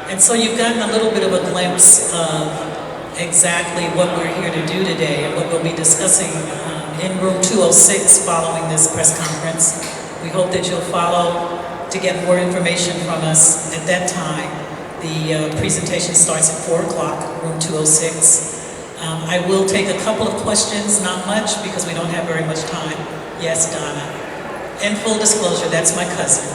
And so you've gotten a little bit of a glimpse of exactly what we're here to do today and what we'll be discussing in room 206 following this press conference. We hope that you'll follow to get more information from us at that time. The presentation starts at 4 o'clock, room 206. I will take a couple of questions, not much, because we don't have very much time. Yes, Donna. In full disclosure, that's my cousin.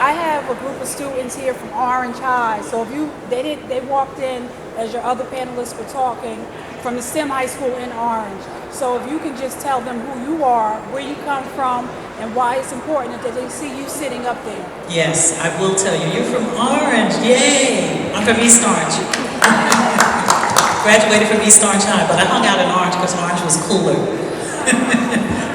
I have a group of students here from Orange High. So if they walked in as your other panelists were talking from the STEM High School in Orange. So if you can just tell them who you are, where you come from, and why it's important that they see you sitting up there. Yes, I will tell you. You're from Orange, yay! I'm from East Orange. Graduated from East Orange High, but I hung out in Orange because Orange was cooler.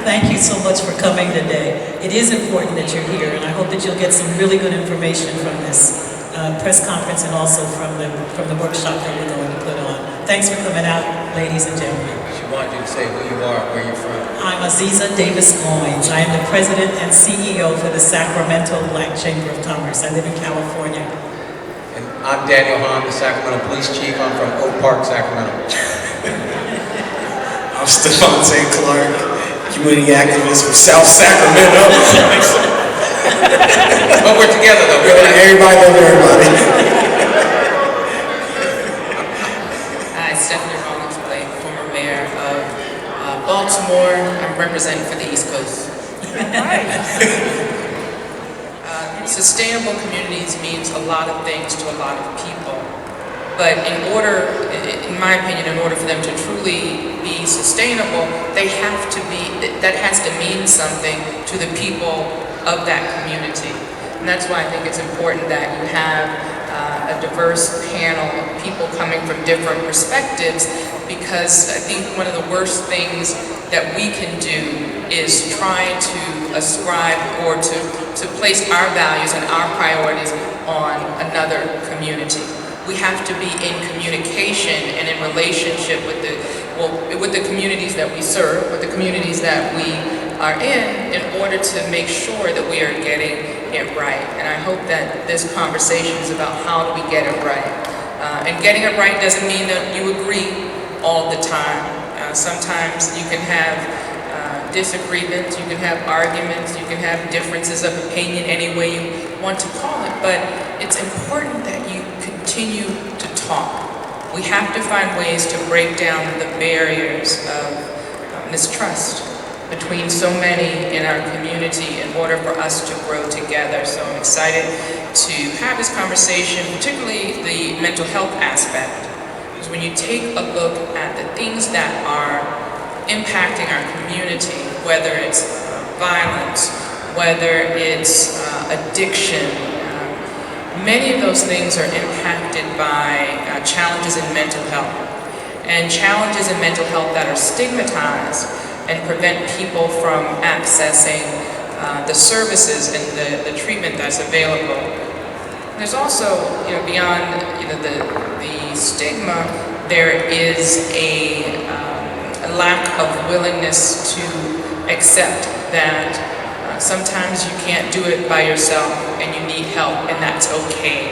Thank you so much for coming today. It is important that you're here, and I hope that you'll get some really good information from this press conference and also from the workshop that we're going to put on. Thanks for coming out, ladies and gentlemen. She wanted you to say who you are, where you're from. I'm Aziza Davis Goins. I am the president and CEO for the Sacramento Black Chamber of Commerce. I live in California. And I'm Daniel Hahn, the Sacramento Police Chief. I'm from Oak Park, Sacramento. I'm Stephante Clark, community activist from South Sacramento. But we're together though. Everybody knows everybody. Hi, Stephanie Rawlings-Blake, former mayor of Baltimore. I'm representing for the East Coast. Sustainable communities means a lot of things to a lot of people. But in my opinion, in order for them to truly be sustainable, that has to mean something to the people of that community. And that's why I think it's important that you have a diverse panel of people coming from different perspectives, because I think one of the worst things that we can do is try to ascribe or to place our values and our priorities on another community. We have to be in communication and in relationship with the communities that we serve, with the communities that we are in order to make sure that we are getting it right. And I hope that this conversation is about how do we get it right. And getting it right doesn't mean that you agree all the time. Sometimes you can have disagreements, you can have arguments, you can have differences of opinion, any way you want to call it, but it's important that you continue to talk. We have to find ways to break down the barriers of mistrust between so many in our community in order for us to grow together. So I'm excited to have this conversation, particularly the mental health aspect. Because when you take a look at the things that are impacting our community, whether it's violence, whether it's addiction, many of those things are impacted by challenges in mental health. And challenges in mental health that are stigmatized and prevent people from accessing the services and the treatment that's available. There's also, beyond the stigma, there is a lack of willingness to accept that sometimes you can't do it by yourself and you need help, and that's okay.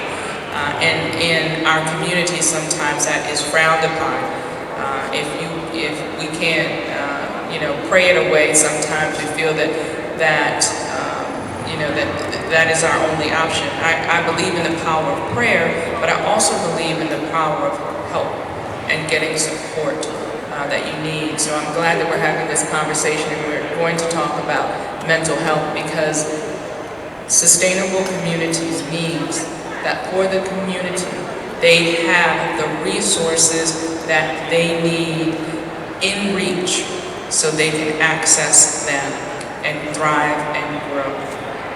And in our community, sometimes that is frowned upon. If we can't, pray it away, sometimes we feel that is our only option. I believe in the power of prayer, but I also believe in the power of help and getting support that you need. So I'm glad that we're having this conversation, and we're going to talk about mental health, because sustainable communities means that for the community, they have the resources that they need in reach so they can access them and thrive and grow.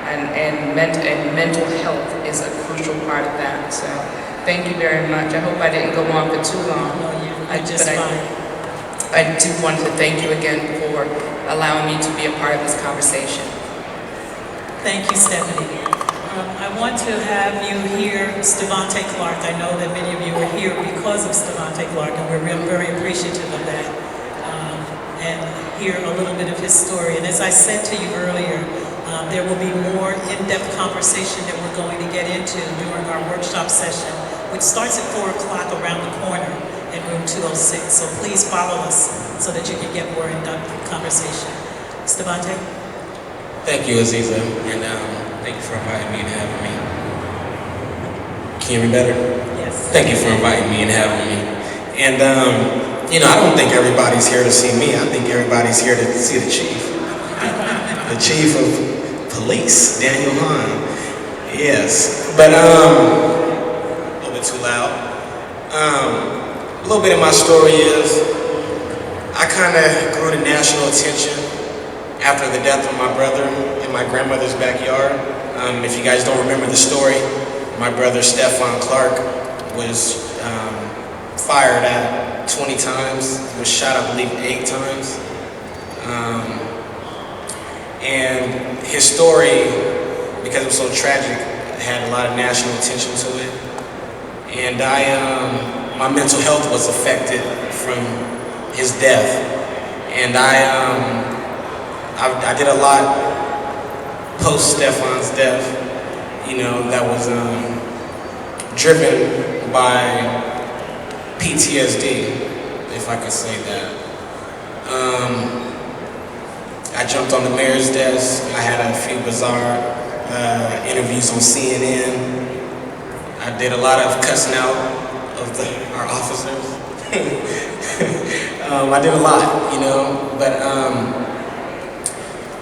And mental health is a crucial part of that. So thank you very much. I hope I didn't go on for too long. No, you're just fine. I do want to thank you again for allowing me to be a part of this conversation. Thank you, Stephanie. I want to have you hear Stephante Clark. I know that many of you are here because of Stephante Clark, and we're very appreciative of that. And hear a little bit of his story. And as I said to you earlier, There will be more in-depth conversation that we're going to get into during our workshop session, which starts at 4 o'clock around the corner in room 206. So please follow us so that you can get more in-depth conversation. Esteban? Thank you, Aziza, and thank you for inviting me and having me. Can you hear me better? Yes. Thank you for inviting me and having me. And, you know, I don't think everybody's here to see me. I think everybody's here to see the chief. The chief of police, Daniel Hahn. Yes. But, a little bit too loud. A little bit of my story is I kind of grew to national attention after the death of my brother in my grandmother's backyard. If you guys don't remember the story, my brother Stephon Clark was fired at 20 times, was shot I believe 8 times. And his story, because it was so tragic, had a lot of national attention to it. And my mental health was affected from his death. And I did a lot post Stephon's death, you know, that was driven by PTSD, if I could say that. I jumped on the mayor's desk. I had a few bizarre interviews on CNN. I did a lot of cussing out of our officers. I did a lot, you know, but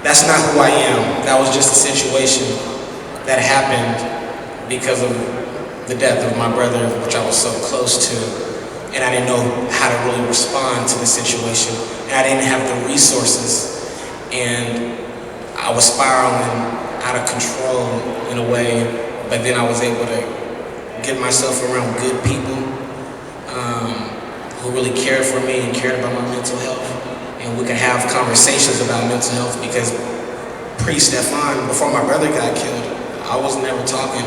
that's not who I am. That was just a situation that happened because of the death of my brother, which I was so close to, and I didn't know how to really respond to the situation, and I didn't have the resources, and I was spiraling out of control in a way, but then I was able to get myself around good people who really cared for me and cared about my mental health, and we could have conversations about mental health, because pre-Stephon, before my brother got killed, I was never talking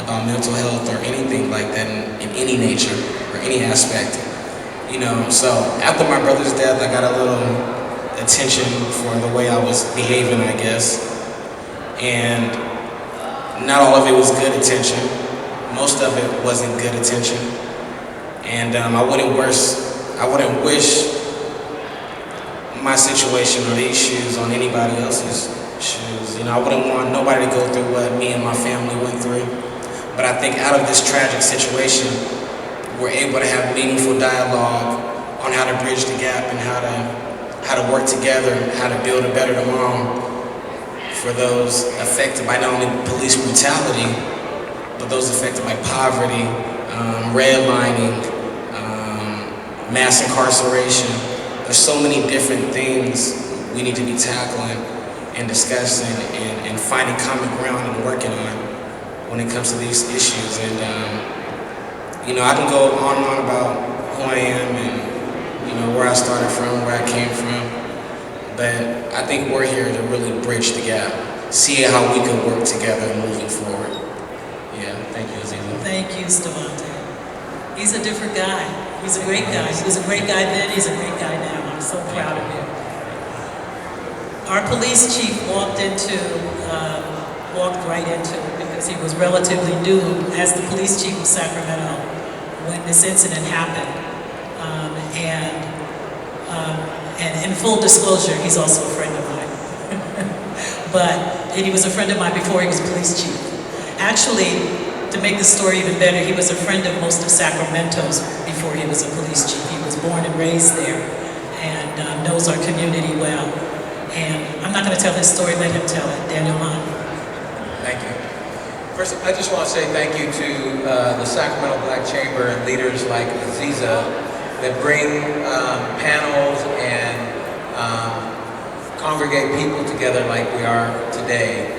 about mental health or anything like that in any nature or any aspect, you know. So after my brother's death, I got a little attention for the way I was behaving, I guess, and not all of it was good attention. Most of it wasn't good attention, and I wouldn't wish my situation or these shoes on anybody else's shoes. You know, I wouldn't want nobody to go through what me and my family went through. But I think out of this tragic situation, we're able to have meaningful dialogue on how to bridge the gap and how to work together, how to build a better tomorrow for those affected by not only police brutality, but those affected by poverty, redlining, mass incarceration. There's so many different things we need to be tackling and discussing and finding common ground and working on when it comes to these issues. And you know, I can go on and on about who I am and, you know, where I started from, where I came from, but I think we're here to really bridge the gap, see how we can work together moving forward. Yeah, thank you, Aziza. Thank you, Stavante. He's a different guy. He's a great guy. He was a great guy then, he's a great guy now. I'm so proud of him. Our police chief walked right into it, because he was relatively new as the police chief of Sacramento when this incident happened. And in full disclosure, he's also a friend of mine. And he was a friend of mine before he was police chief. Actually, to make the story even better, he was a friend of most of Sacramento's before he was a police chief. He was born and raised there and knows our community well. And I'm not going to tell his story, let him tell it. Daniel Hahn. Thank you. First, I just want to say thank you to the Sacramento Black Chamber and leaders like Aziza that bring panels and congregate people together like we are today.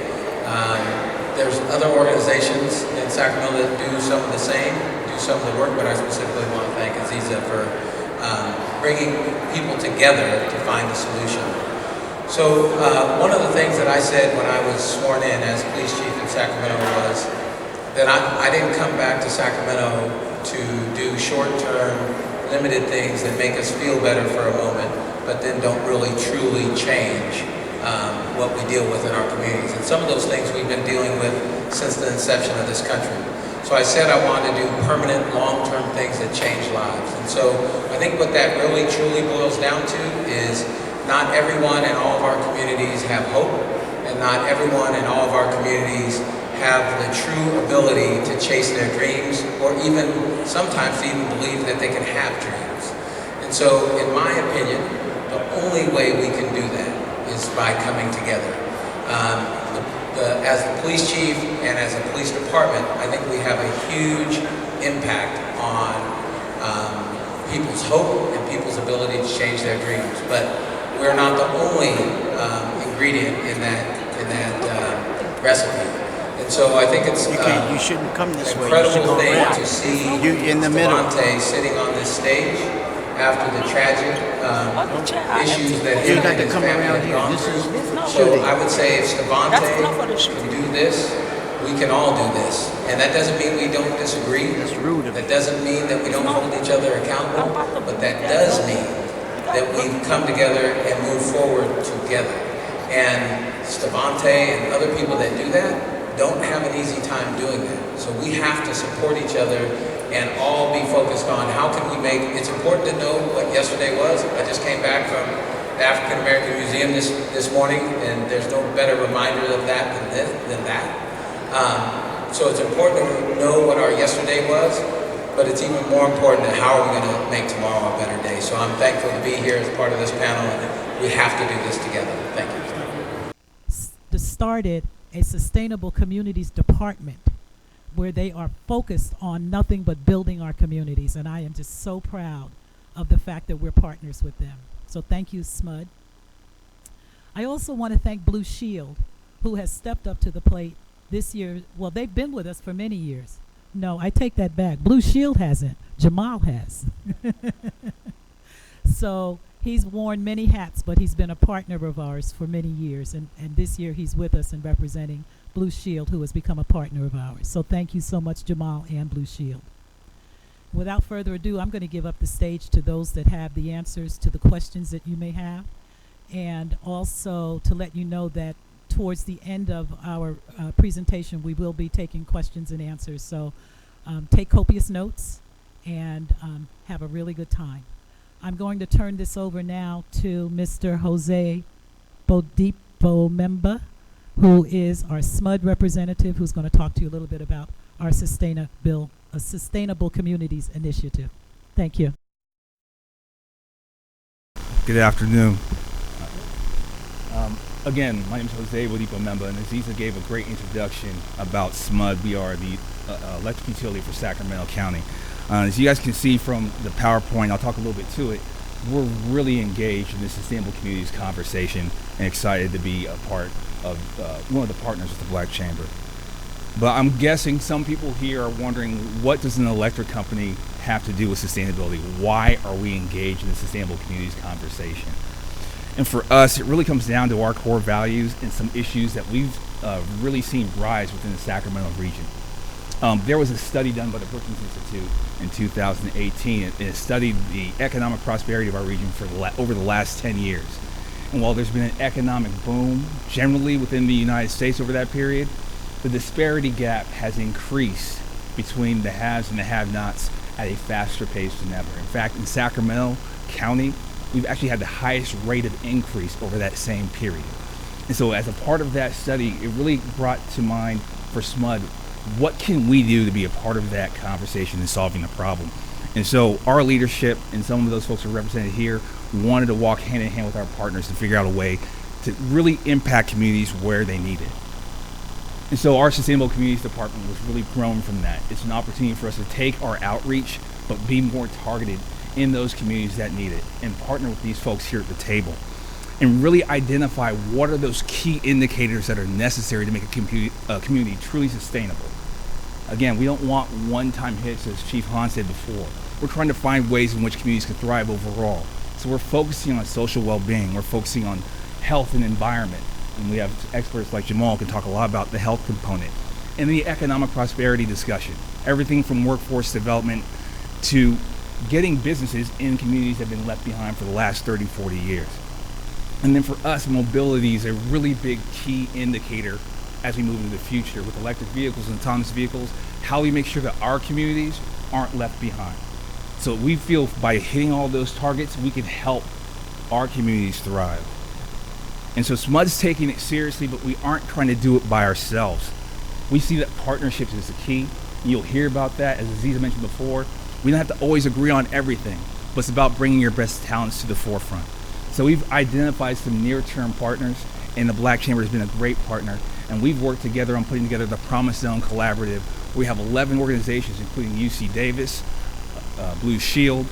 There's other organizations in Sacramento that do some of the same, do some of the work, but I specifically want to thank Aziza for bringing people together to find a solution. So one of the things that I said when I was sworn in as police chief in Sacramento was that I didn't come back to Sacramento to do short-term, limited things that make us feel better for a moment, but then don't really truly change what we deal with in our communities. And some of those things we've been dealing with since the inception of this country. So I said I wanted to do permanent, long-term things that change lives. And so I think what that really truly boils down to is not everyone in all of our communities have hope, and not everyone in all of our communities have the true ability to chase their dreams, or even sometimes to even believe that they can have dreams. And so, in my opinion, the only way we can do that is by coming together. As the police chief and as a police department, I think we have a huge impact on people's hope and people's ability to change their dreams. But we're not the only ingredient in that recipe. And so I think it's you shouldn't come this an way. You should incredible go thing around. to see You in the middle. Devontae sitting on this stage after the tragic issues that You him got and to his come family around have here. gone This is through. So shooting. I would say if Devontae can do this, we can all do this. And that doesn't mean we don't disagree. That's rude of That you. doesn't mean that we don't hold each other accountable. But that does mean that we come together and move forward together. And Devontae and other people that do that don't have an easy time doing that. So we have to support each other and all be focused on how can we make, it's important to know what yesterday was. I just came back from the African American Museum this morning, and there's no better reminder of that than that. So it's important to know what our yesterday was, but it's even more important to how are we going to make tomorrow a better day. So I'm thankful to be here as part of this panel, and we have to do this together. Thank you. Started a sustainable communities department where they are focused on nothing but building our communities, and I am just so proud of the fact that we're partners with them. So thank you, SMUD. I also want to thank Blue Shield, who has stepped up to the plate this year. Well, they've been with us for many years. No, I take that back. Blue Shield hasn't. Jamal has. So he's worn many hats, but he's been a partner of ours for many years. And this year he's with us and representing Blue Shield, who has become a partner of ours. So thank you so much, Jamal and Blue Shield. Without further ado, I'm going to give up the stage to those that have the answers to the questions that you may have. And also to let you know that towards the end of our presentation, we will be taking questions and answers. So take copious notes and have a really good time. I'm going to turn this over now to Mr. Jose Bodipo-Memba, who is our SMUD representative, who's going to talk to you a little bit about our Sustainable Communities Initiative. Thank you. Good afternoon. Again, my name is Jose Bodipo-Memba, and Aziza gave a great introduction about SMUD. We are the electric utility for Sacramento County. As you guys can see from the PowerPoint, I'll talk a little bit to it, we're really engaged in the Sustainable Communities conversation and excited to be a part of one of the partners with the Black Chamber. But I'm guessing some people here are wondering, what does an electric company have to do with sustainability? Why are we engaged in the Sustainable Communities conversation? And for us, it really comes down to our core values and some issues that we've really seen rise within the Sacramento region. There was a study done by the Brookings Institute in 2018, and it studied the economic prosperity of our region for over the last 10 years. And while there's been an economic boom generally within the United States over that period, the disparity gap has increased between the haves and the have-nots at a faster pace than ever. In fact, in Sacramento County, we've actually had the highest rate of increase over that same period. And so as a part of that study, it really brought to mind for SMUD, what can we do to be a part of that conversation and solving the problem? And so our leadership and some of those folks who are represented here wanted to walk hand in hand with our partners to figure out a way to really impact communities where they need it. And so our Sustainable Communities Department was really grown from that. It's an opportunity for us to take our outreach, but be more targeted in those communities that need it and partner with these folks here at the table and really identify what are those key indicators that are necessary to make a community truly sustainable. Again, we don't want one-time hits, as Chief Hahn said before. We're trying to find ways in which communities can thrive overall. So we're focusing on social well-being. We're focusing on health and environment. And we have experts like Jamal who can talk a lot about the health component. And the economic prosperity discussion. Everything from workforce development to getting businesses in communities that have been left behind for the last 30, 40 years. And then for us, mobility is a really big key indicator as we move into the future with electric vehicles and autonomous vehicles, how we make sure that our communities aren't left behind. So we feel by hitting all those targets, we can help our communities thrive. And so SMUD's taking it seriously, but we aren't trying to do it by ourselves. We see that partnerships is the key. You'll hear about that, as Aziza mentioned before. We don't have to always agree on everything, but it's about bringing your best talents to the forefront. So we've identified some near-term partners, and the Black Chamber has been a great partner. And we've worked together on putting together the Promise Zone Collaborative. We have 11 organizations, including UC Davis, Blue Shield,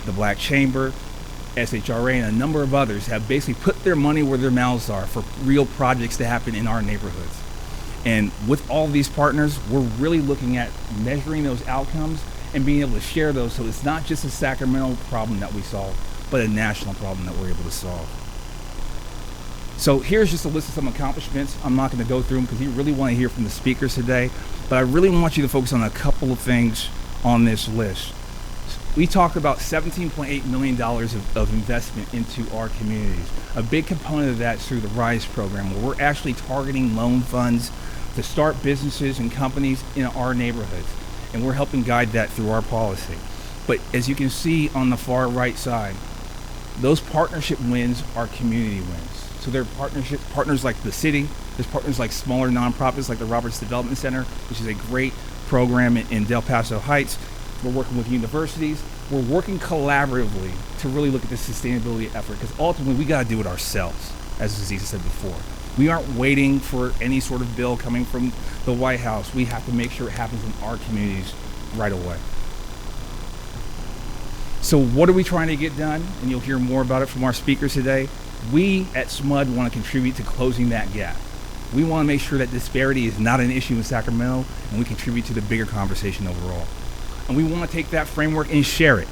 the Black Chamber, SHRA, and a number of others have basically put their money where their mouths are for real projects to happen in our neighborhoods. And with all these partners, we're really looking at measuring those outcomes and being able to share those so it's not just a Sacramento problem that we solve, but a national problem that we're able to solve. So here's just a list of some accomplishments. I'm not going to go through them because you really want to hear from the speakers today, but I really want you to focus on a couple of things on this list. We talked about $17.8 million of investment into our communities. A big component of that is through the RISE program, where we're actually targeting loan funds to start businesses and companies in our neighborhoods. And we're helping guide that through our policy. But as you can see on the far right side, those partnership wins are community wins. So there are partners like the city, there's partners like smaller nonprofits like the Roberts Development Center, which is a great program in Del Paso Heights. We're working with universities. We're working collaboratively to really look at this sustainability effort, because ultimately we got to do it ourselves, as Aziza said before. We aren't waiting for any sort of bill coming from the White House. We have to make sure it happens in our communities right away. So what are we trying to get done? And you'll hear more about it from our speakers today. We at SMUD want to contribute to closing that gap. We want to make sure that disparity is not an issue in Sacramento, and we contribute to the bigger conversation overall. And we want to take that framework and share it,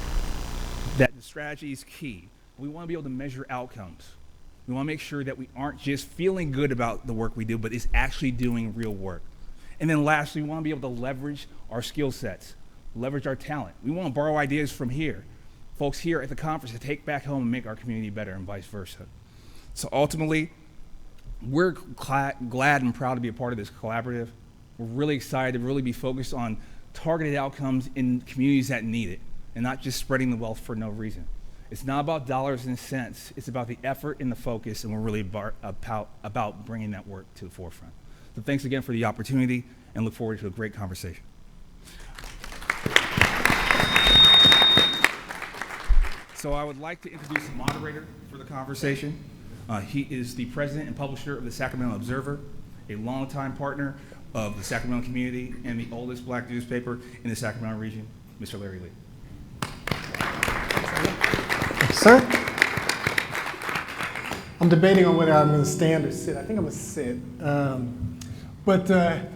that the strategy is key. We want to be able to measure outcomes. We want to make sure that we aren't just feeling good about the work we do, but it's actually doing real work. And then lastly, we want to be able to leverage our skill sets, leverage our talent. We want to borrow ideas from here, folks here at the conference, to take back home and make our community better, and vice versa. So ultimately, we're glad and proud to be a part of this collaborative. We're really excited to really be focused on targeted outcomes in communities that need it, and not just spreading the wealth for no reason. It's not about dollars and cents. It's about the effort and the focus, and we're really about bringing that work to the forefront. So thanks again for the opportunity, and look forward to a great conversation. So I would like to introduce the moderator for the conversation. He is the president and publisher of the Sacramento Observer, a longtime partner of the Sacramento community and the oldest Black newspaper in the Sacramento region, Mr. Larry Lee. Sir? I'm debating on whether I'm going to stand or sit. I think I'm going to sit.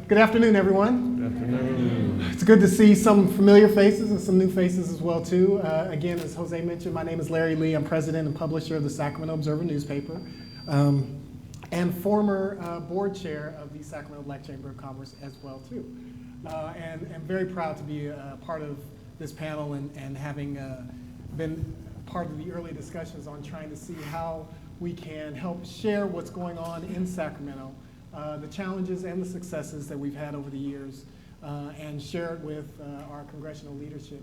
Good afternoon, everyone. Good afternoon. It's good to see some familiar faces and some new faces as well, too. Again, as Jose mentioned, my name is Larry Lee. I'm president and publisher of the Sacramento Observer newspaper, and former board chair of the Sacramento Black Chamber of Commerce as well, too. And very proud to be a part of this panel and having been part of the early discussions on trying to see how we can help share what's going on in Sacramento, the challenges and the successes that we've had over the years, and share it with our congressional leadership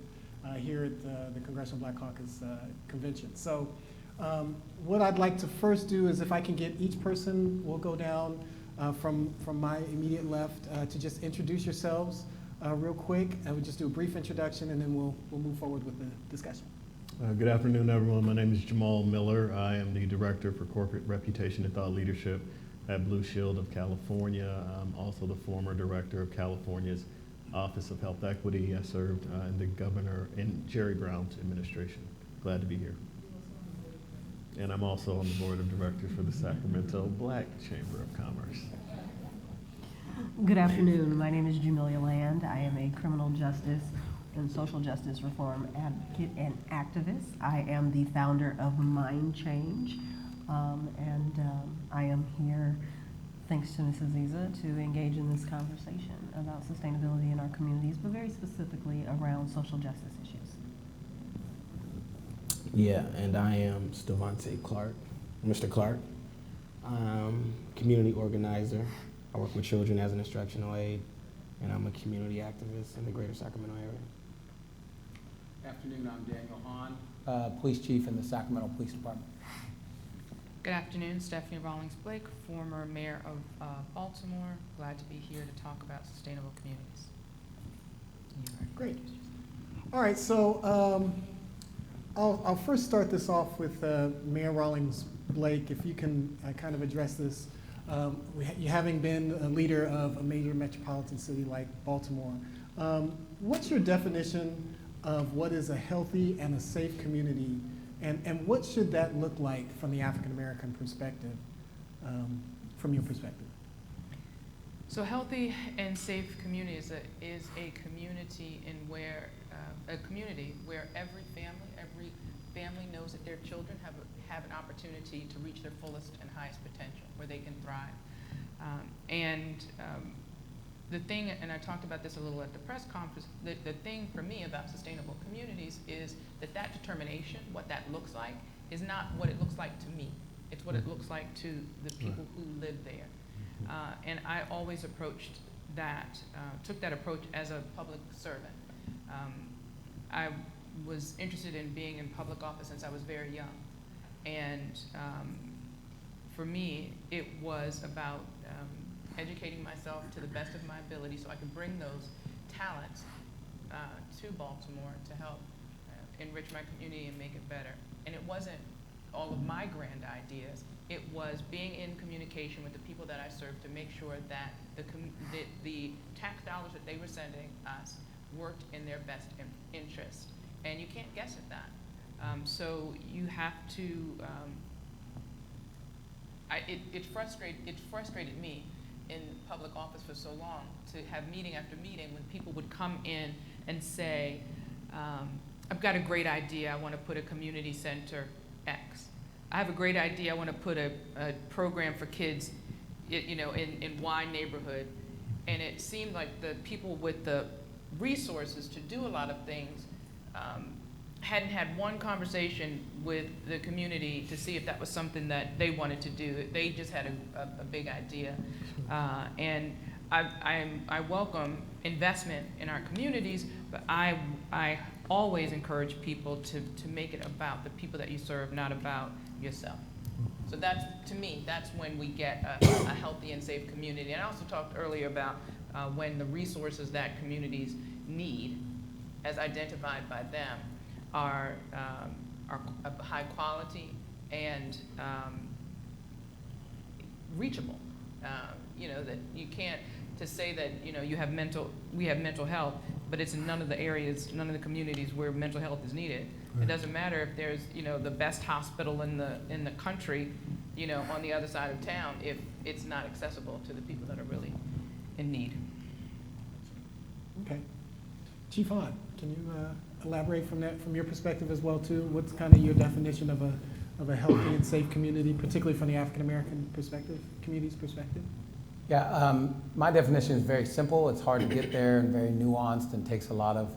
here at the Congressional Black Caucus Convention. So what I'd like to first do is, if I can get each person, we'll go down from my immediate left to just introduce yourselves real quick. I would just do a brief introduction, and then we'll move forward with the discussion. Good afternoon, everyone. My name is Jamal Miller. I am the Director for Corporate Reputation and Thought Leadership at Blue Shield of California. I'm also the former Director of California's Office of Health Equity. I served in the Governor and Jerry Brown's administration. Glad to be here. And I'm also on the Board of Directors for the Sacramento Black Chamber of Commerce. Good afternoon. My name is Jamelia Land. I am a criminal justice and social justice reform advocate and activist. I am the founder of Mind Change, and I am here, thanks to Ms. Aziza, to engage in this conversation about sustainability in our communities, but very specifically around social justice issues. Yeah, and I am Stevante Clark. Mr. Clark. I'm a community organizer. I work with children as an instructional aide, and I'm a community activist in the greater Sacramento area. Afternoon, I'm Daniel Hahn, Police Chief in the Sacramento Police Department. Good afternoon, Stephanie Rawlings Blake, former mayor of Baltimore. Glad to be here to talk about sustainable communities. Great. All right, so I'll first start this off with Mayor Rawlings Blake, if you can kind of address this. You having been a leader of a major metropolitan city like Baltimore, what's your definition of what is a healthy and a safe community, and what should that look like from the African American perspective, from your perspective? So healthy and safe community is a community in where every family knows that their children have an opportunity to reach their fullest and highest potential, where they can thrive. The thing, and I talked about this a little at the press conference, the thing for me about sustainable communities is that determination, what that looks like, is not what it looks like to me. It's what it looks like to the people who live there. And I always took that approach as a public servant. I was interested in being in public office since I was very young. And for me, it was about educating myself to the best of my ability so I could bring those talents to Baltimore to help enrich my community and make it better. And it wasn't all of my grand ideas. It was being in communication with the people that I served to make sure that the tax dollars that they were sending us worked in their best interest. And you can't guess at that. So you have to, it frustrated me in public office for so long to have meeting after meeting when people would come in and say, I've got a great idea, I want to put a community center X. I have a great idea, I want to put a program for kids in Y neighborhood. And it seemed like the people with the resources to do a lot of things hadn't had one conversation with the community to see if that was something that they wanted to do. They just had a big idea. And I welcome investment in our communities, but I always encourage people to make it about the people that you serve, not about yourself. So that's, to me, that's when we get a healthy and safe community. And I also talked earlier about when the resources that communities need, as identified by them, are of high quality and reachable. That you can't, to say that we have mental health, but it's in none of the areas, none of the communities where mental health is needed. Right. It doesn't matter if there's the best hospital in the country, on the other side of town, if it's not accessible to the people that are really in need. Okay, Chief Hahn, can you elaborate from your perspective as well too? What's kind of your definition of a healthy and safe community, particularly from the African American perspective, community's perspective? Yeah, my definition is very simple. It's hard to get there and very nuanced and takes a lot of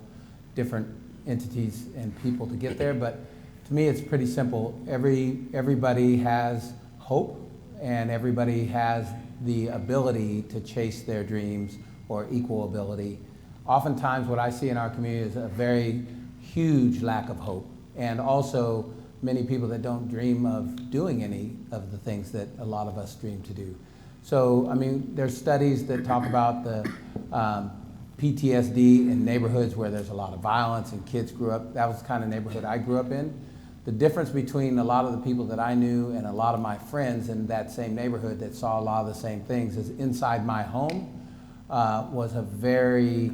different entities and people to get there. But to me, it's pretty simple. Everybody has hope and everybody has the ability to chase their dreams or equal ability. Oftentimes what I see in our community is a very huge lack of hope, and also many people that don't dream of doing any of the things that a lot of us dream to do. So, I mean, there's studies that talk about the PTSD in neighborhoods where there's a lot of violence and kids grew up. That was the kind of neighborhood I grew up in. The difference between a lot of the people that I knew and a lot of my friends in that same neighborhood that saw a lot of the same things is inside my home was a very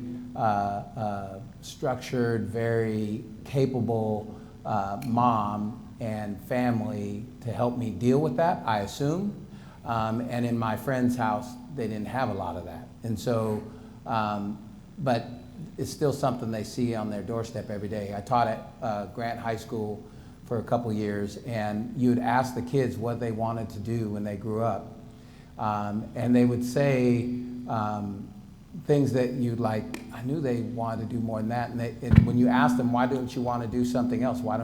structured, very capable mom and family to help me deal with that, I assume. And in my friend's house, they didn't have a lot of that. And so, but it's still something they see on their doorstep every day. I taught at Grant High School for a couple years, and you'd ask the kids what they wanted to do when they grew up. And they would say things that you'd like, I knew they wanted to do more than that. And when you ask them, why don't you want to do something else? Why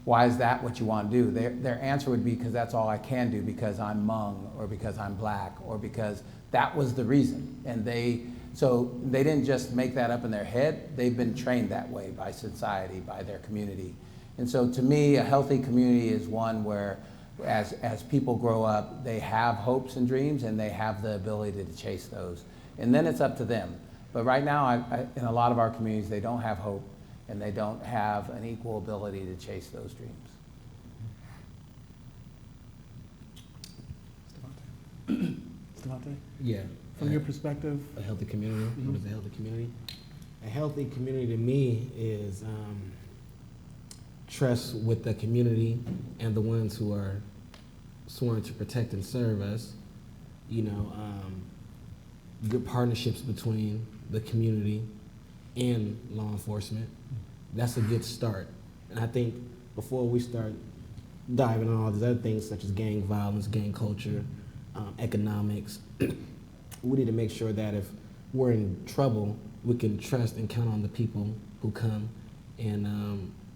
why is that what you want to do? Their answer would be, because that's all I can do, because I'm Hmong, or because I'm black, or because that was the reason. And so they didn't just make that up in their head, they've been trained that way by society, by their community. And so to me, a healthy community is one where as people grow up, they have hopes and dreams and they have the ability to chase those. And then it's up to them. But right now, in a lot of our communities, they don't have hope and they don't have an equal ability to chase those dreams. Devontae? Yeah. From your perspective? A healthy community. What is a healthy community? A healthy community to me is trust with the community and the ones who are sworn to protect and serve us. You know, good partnerships between the community and law enforcement. That's a good start. And I think before we start diving on all these other things such as gang violence, gang culture, economics, we need to make sure that if we're in trouble, we can trust and count on the people who come and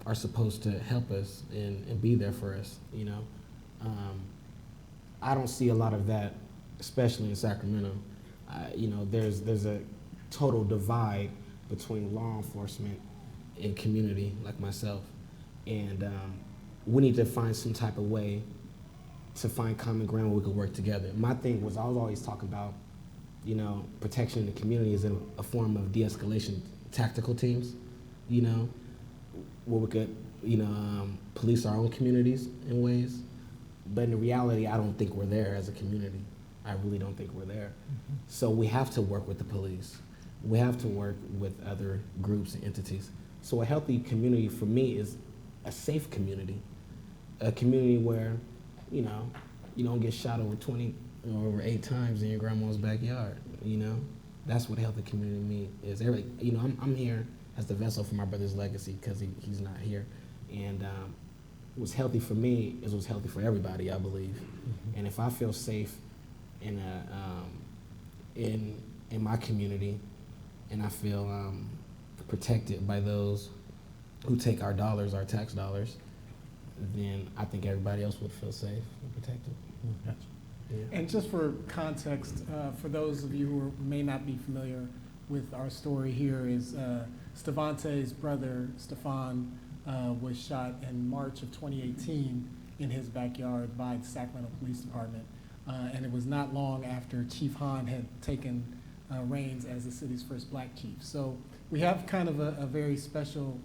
are supposed to help us and be there for us, you know. I don't see a lot of that, especially in Sacramento. You know, there's a total divide between law enforcement and community like myself. And we need to find some type of way to find common ground where we could work together. My thing was I was always talking about, you know, protection in the community is a form of de-escalation tactical teams, you know, where we could, you know, police our own communities in ways. But in reality, I don't think we're there as a community. I really don't think we're there. Mm-hmm. So we have to work with the police. We have to work with other groups and entities. So a healthy community for me is a safe community, a community where, you know, you don't get shot over 20 or over 8 times in your grandma's backyard, you know? That's what a healthy community to me is. You know, I'm here as the vessel for my brother's legacy because he's not here. And what's healthy for me is what's healthy for everybody, I believe. Mm-hmm. And if I feel safe in my community and I feel protected by those who take our dollars, our tax dollars, then I think everybody else would feel safe and protected. Gotcha. Yeah. And just for context, for those of you who may not be familiar with our story here, is Stevante's brother, Stefan, was shot in March of 2018 in his backyard by the Sacramento Police Department. And it was not long after Chief Hahn had taken reins as the city's first black chief. So we have kind of a very special...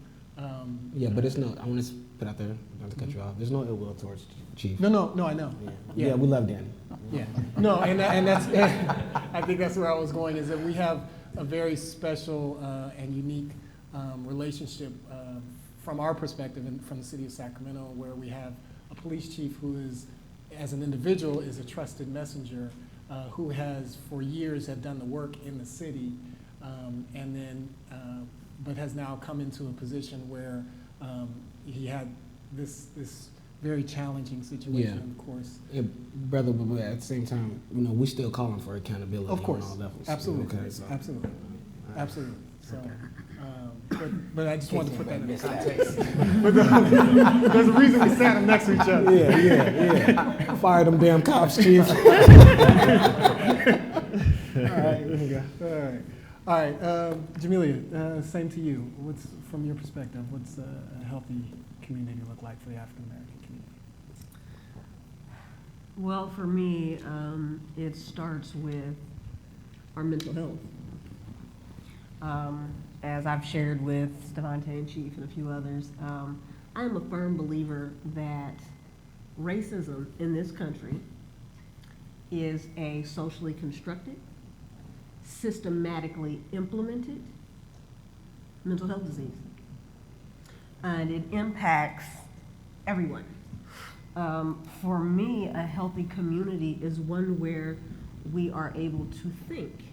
yeah, but it's no, I want to put out there, not to cut you off, there's no ill will towards Chief. No, I know. Yeah, we love Danny. Yeah, no, and that's, I think that's where I was going, is that we have a very special and unique relationship from our perspective and from the city of Sacramento, where we have a police chief who is, as an individual, is a trusted messenger who has for years had done the work in the city, and then but has now come into a position where he had this very challenging situation, of course. Yeah, brother, but at the same time, you know, we still calling for accountability of course. on all levels. Absolutely, Okay, so. absolutely, absolutely. So, Okay. But I just wanted to put that in context. But there's a reason we sat them next to each other. Yeah. Fire them damn cops, Chief. All right, there you go. All right, Jamelia, same to you. What's, from your perspective, what's a healthy community look like for the African American community? Well, for me, it starts with our mental health. As I've shared with Stevante and Chief and a few others, I am a firm believer that racism in this country is a socially constructed, systematically implemented mental health disease. And it impacts everyone. For me, a healthy community is one where we are able to think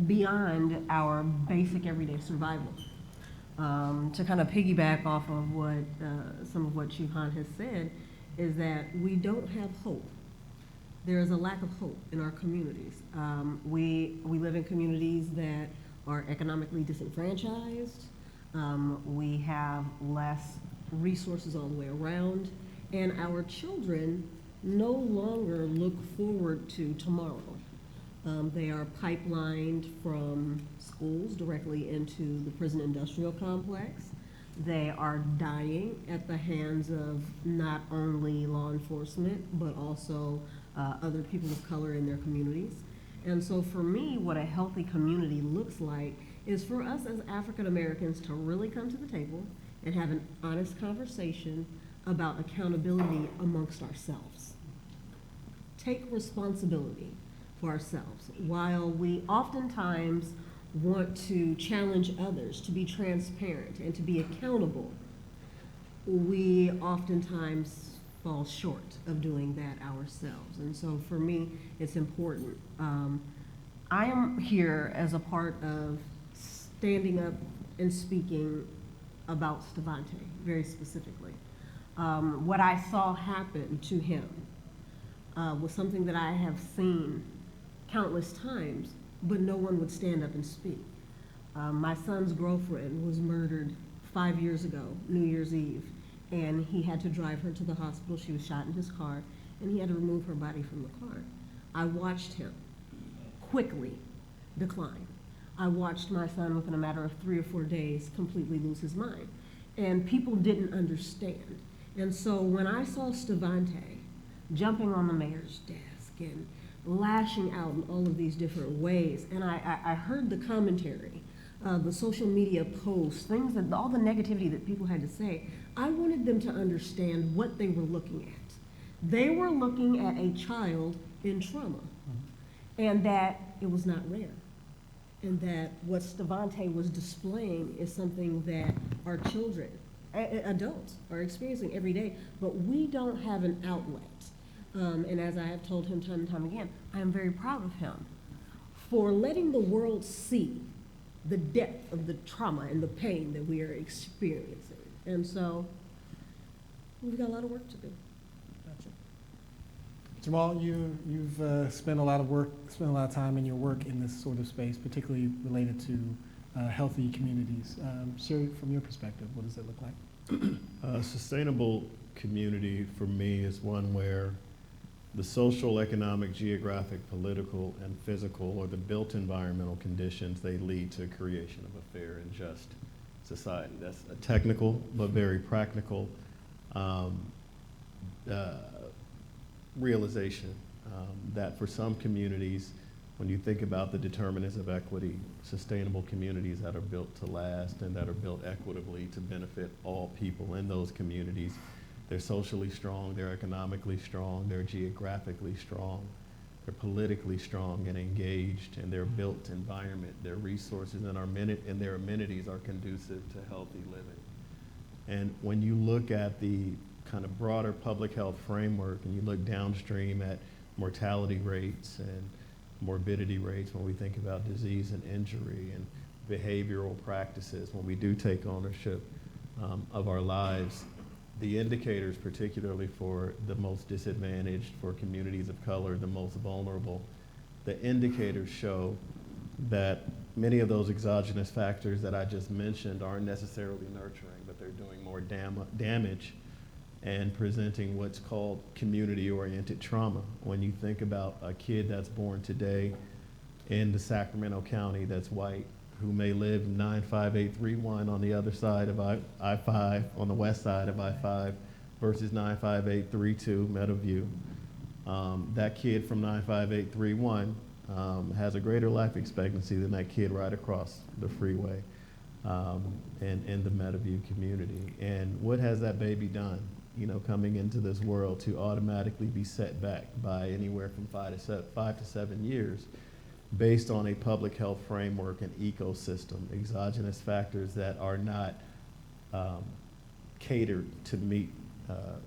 beyond our basic everyday survival. To kind of piggyback off of what some of what Chief Hahn has said, is that we don't have hope. There is a lack of hope in our communities. We live in communities that are economically disenfranchised. We have less resources all the way around, and our children no longer look forward to tomorrow. They are pipelined from schools directly into the prison industrial complex. They are dying at the hands of not only law enforcement, but also other people of color in their communities. And so for me, what a healthy community looks like is for us as African Americans to really come to the table and have an honest conversation about accountability amongst ourselves. Take responsibility for ourselves. While we oftentimes want to challenge others to be transparent and to be accountable, we oftentimes fall short of doing that ourselves. And so for me, it's important. I am here as a part of standing up and speaking about Stevante, very specifically. What I saw happen to him was something that I have seen countless times, but no one would stand up and speak. My son's girlfriend was murdered 5 years ago, New Year's Eve, and he had to drive her to the hospital. She was shot in his car, and he had to remove her body from the car. I watched him quickly decline. I watched my son, within a matter of 3 or 4 days, completely lose his mind. And people didn't understand. And so when I saw Stevante jumping on the mayor's desk and lashing out in all of these different ways, and I heard the commentary, the social media posts, things that, all the negativity that people had to say, I wanted them to understand what they were looking at. They were looking at a child in trauma, and that it was not rare. And that what Stevante was displaying is something that our children, adults, are experiencing every day, but we don't have an outlet. And as I have told him time and time again, I am very proud of him for letting the world see the depth of the trauma and the pain that we are experiencing. And so we've got a lot of work to do. Jamal, you've spent a lot of time in your work in this sort of space, particularly related to healthy communities. Share from your perspective, what does it look like? A sustainable community for me is one where the social, economic, geographic, political, and physical, or the built environmental conditions, they lead to creation of a fair and just society. That's a technical but very practical realization that for some communities, when you think about the determinants of equity, sustainable communities that are built to last and that are built equitably to benefit all people in those communities, they're socially strong, they're economically strong, they're geographically strong, they're politically strong and engaged, and their built environment, their resources and their amenities are conducive to healthy living. And when you look at the kind of broader public health framework and you look downstream at mortality rates and morbidity rates when we think about disease and injury and behavioral practices, when we do take ownership of our lives, the indicators, particularly for the most disadvantaged, for communities of color, the most vulnerable, the indicators show that many of those exogenous factors that I just mentioned aren't necessarily nurturing, but they're doing more damage and presenting what's called community-oriented trauma. When you think about a kid that's born today in the Sacramento County that's white, who may live 95831 on the other side of I-5, on the west side of I-5, versus 95832 Meadowview. That kid from 95831 has a greater life expectancy than that kid right across the freeway in the Meadowview community. And what has that baby done, you know, coming into this world to automatically be set back by anywhere from 5 to 7 years based on a public health framework and ecosystem, exogenous factors that are not catered to meet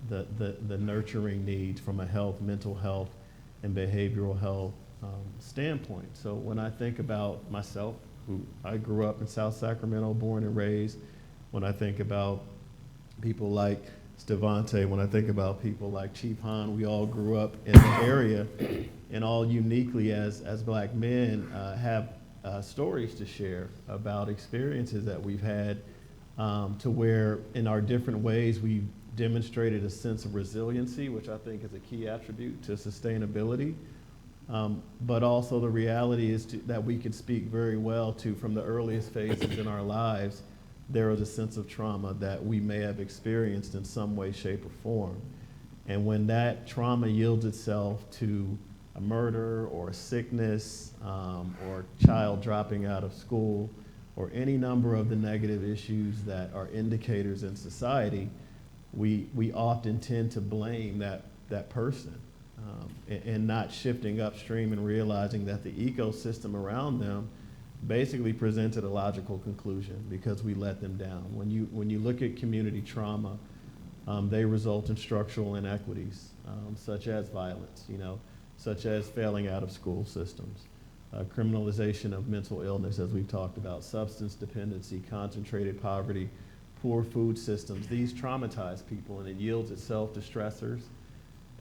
the nurturing needs from a health, mental health, and behavioral health standpoint. So when I think about myself, who I grew up in South Sacramento, born and raised, when I think about people like Stevante, when I think about people like Chief Hahn, we all grew up in the area and all uniquely as black men have stories to share about experiences that we've had to where in our different ways we've demonstrated a sense of resiliency, which I think is a key attribute to sustainability. But also the reality is that we could speak very well to, from the earliest phases in our lives, there was a sense of trauma that we may have experienced in some way, shape, or form. And when that trauma yields itself to a murder or a sickness or a child dropping out of school or any number of the negative issues that are indicators in society, we often tend to blame that person and not shifting upstream and realizing that the ecosystem around them basically presented a logical conclusion because we let them down. When you look at community trauma, they result in structural inequities, such as violence, such as failing out of school systems, criminalization of mental illness, as we've talked about, substance dependency, concentrated poverty, poor food systems. These traumatize people, and it yields itself to stressors,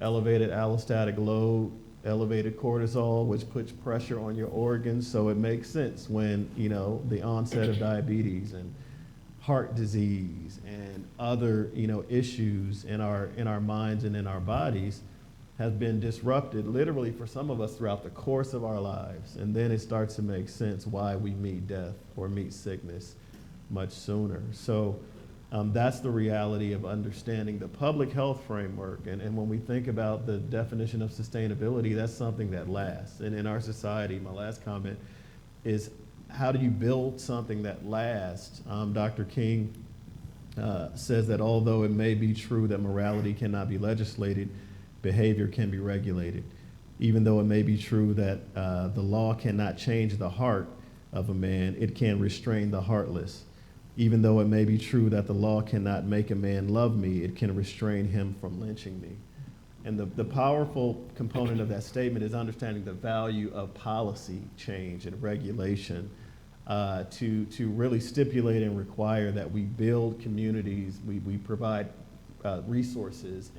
elevated allostatic load, elevated cortisol, which puts pressure on your organs. So it makes sense when, the onset of diabetes and heart disease and other, issues in our minds and in our bodies has been disrupted literally for some of us throughout the course of our lives. And then it starts to make sense why we meet death or meet sickness much sooner. So that's the reality of understanding the public health framework. And when we think about the definition of sustainability, that's something that lasts. And in our society, my last comment is, how do you build something that lasts? Dr. King says that although it may be true that morality cannot be legislated, behavior can be regulated. Even though it may be true that the law cannot change the heart of a man, it can restrain the heartless. Even though it may be true that the law cannot make a man love me, it can restrain him from lynching me. And the powerful component of that statement is understanding the value of policy change and regulation to really stipulate and require that we build communities, we provide resources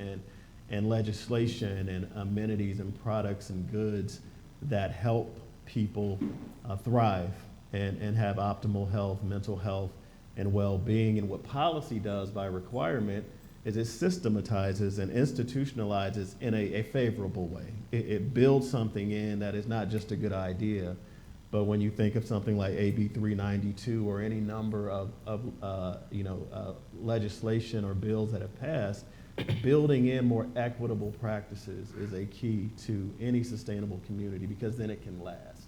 and legislation and amenities and products and goods that help people thrive and have optimal health, mental health, and well-being. And what policy does by requirement is it systematizes and institutionalizes in a favorable way. It builds something in that is not just a good idea, but when you think of something like AB 392 or any number of legislation or bills that have passed, building in more equitable practices is a key to any sustainable community, because then it can last.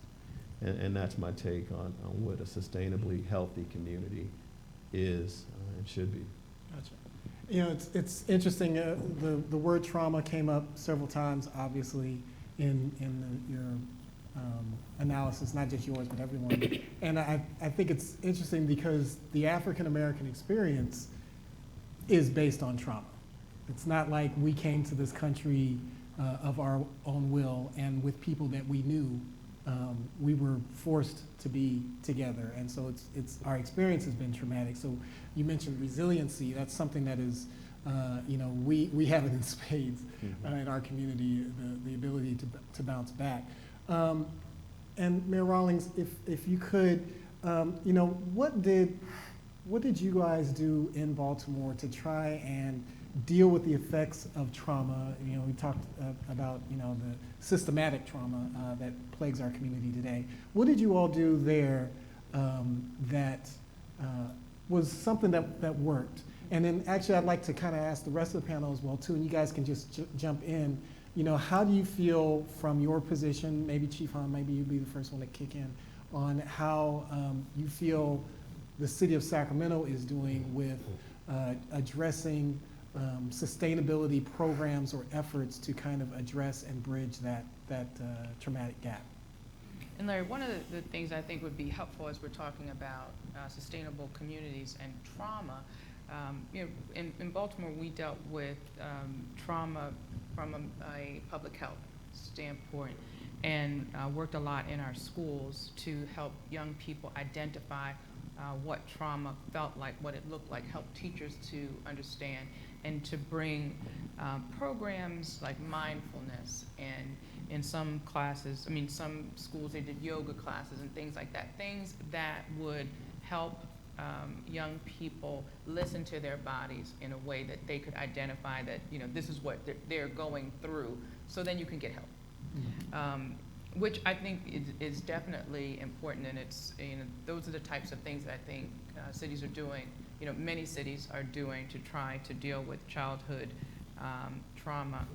And that's my take on what a sustainably healthy community is and should be. Gotcha. It's interesting. The word trauma came up several times, obviously, in your analysis, not just yours, but everyone. And I think it's interesting because the African American experience is based on trauma. It's not like we came to this country of our own will and with people that we knew. We were forced to be together, and so it's our experience has been traumatic. So you mentioned resiliency. That's something that is, we have it in spades in our community, the ability to bounce back. And Mayor Rawlings, if you could, what did you guys do in Baltimore to try and deal with the effects of trauma? We talked about, the systematic trauma that plagues our community today. What did you all do there that was something that worked? And then actually I'd like to kind of ask the rest of the panel as well too, and you guys can just jump in. How do you feel from your position, maybe Chief Hahn, maybe you'd be the first one to kick in, on how you feel the city of Sacramento is doing with addressing sustainability programs or efforts to kind of address and bridge that traumatic gap. And Larry, one of the things I think would be helpful as we're talking about sustainable communities and trauma, in Baltimore we dealt with trauma from a public health standpoint and worked a lot in our schools to help young people identify what trauma felt like, what it looked like, help teachers to understand, and to bring programs like mindfulness. And in some classes, some schools, they did yoga classes and things like that, things that would help young people listen to their bodies in a way that they could identify that, you know, this is what they're going through, so then you can get help. Which I think is definitely important, and it's, you know, those are the types of things that I think cities are doing, you know, many cities are doing to try to deal with childhood trauma.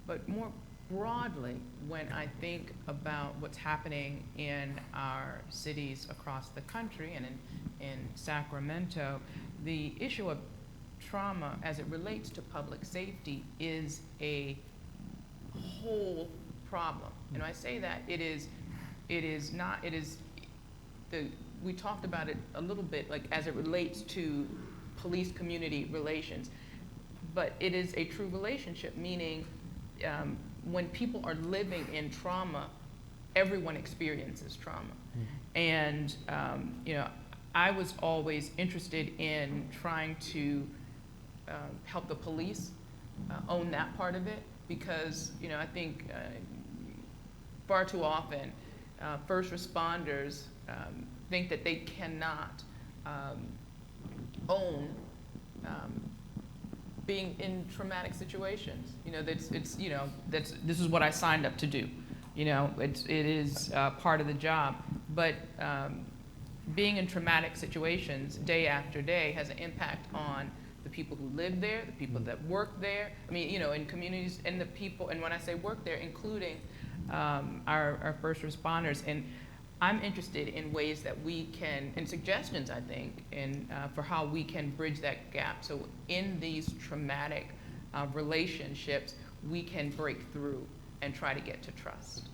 But more broadly, when I think about what's happening in our cities across the country and in Sacramento, the issue of trauma as it relates to public safety is a whole problem. And when I say that, we talked about it a little bit, like as it relates to police-community relations, but it is a true relationship, meaning when people are living in trauma, everyone experiences trauma. And you know, I was always interested in trying to help the police own that part of it, because, you know, I think far too often first responders think that they cannot own being in traumatic situations. You know, this is what I signed up to do. You know, it is part of the job. But being in traumatic situations day after day has an impact on the people who live there, the people that work there. I mean, you know, in communities, and the people, and when I say work there, including our first responders. And I'm interested in ways that we can, and suggestions, I think, for how we can bridge that gap. So in these traumatic relationships, we can break through and try to get to trust.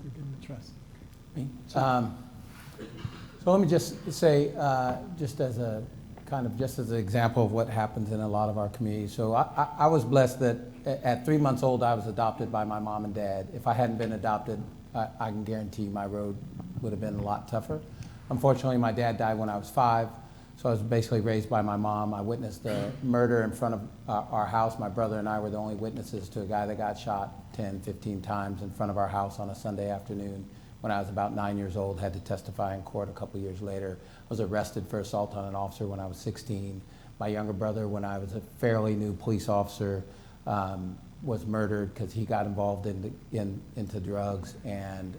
You're getting the trust. So let me just say, just as an example of what happens in a lot of our communities. So I was blessed that at 3 months old, I was adopted by my mom and dad. If I hadn't been adopted, I can guarantee my road would have been a lot tougher. Unfortunately, my dad died when I was 5, so I was basically raised by my mom. I witnessed the murder in front of our house. My brother and I were the only witnesses to a guy that got shot 10, 15 times in front of our house on a Sunday afternoon. When I was about 9 years old, had to testify in court a couple years later. I was arrested for assault on an officer when I was 16. My younger brother, when I was a fairly new police officer, was murdered because he got involved into drugs, and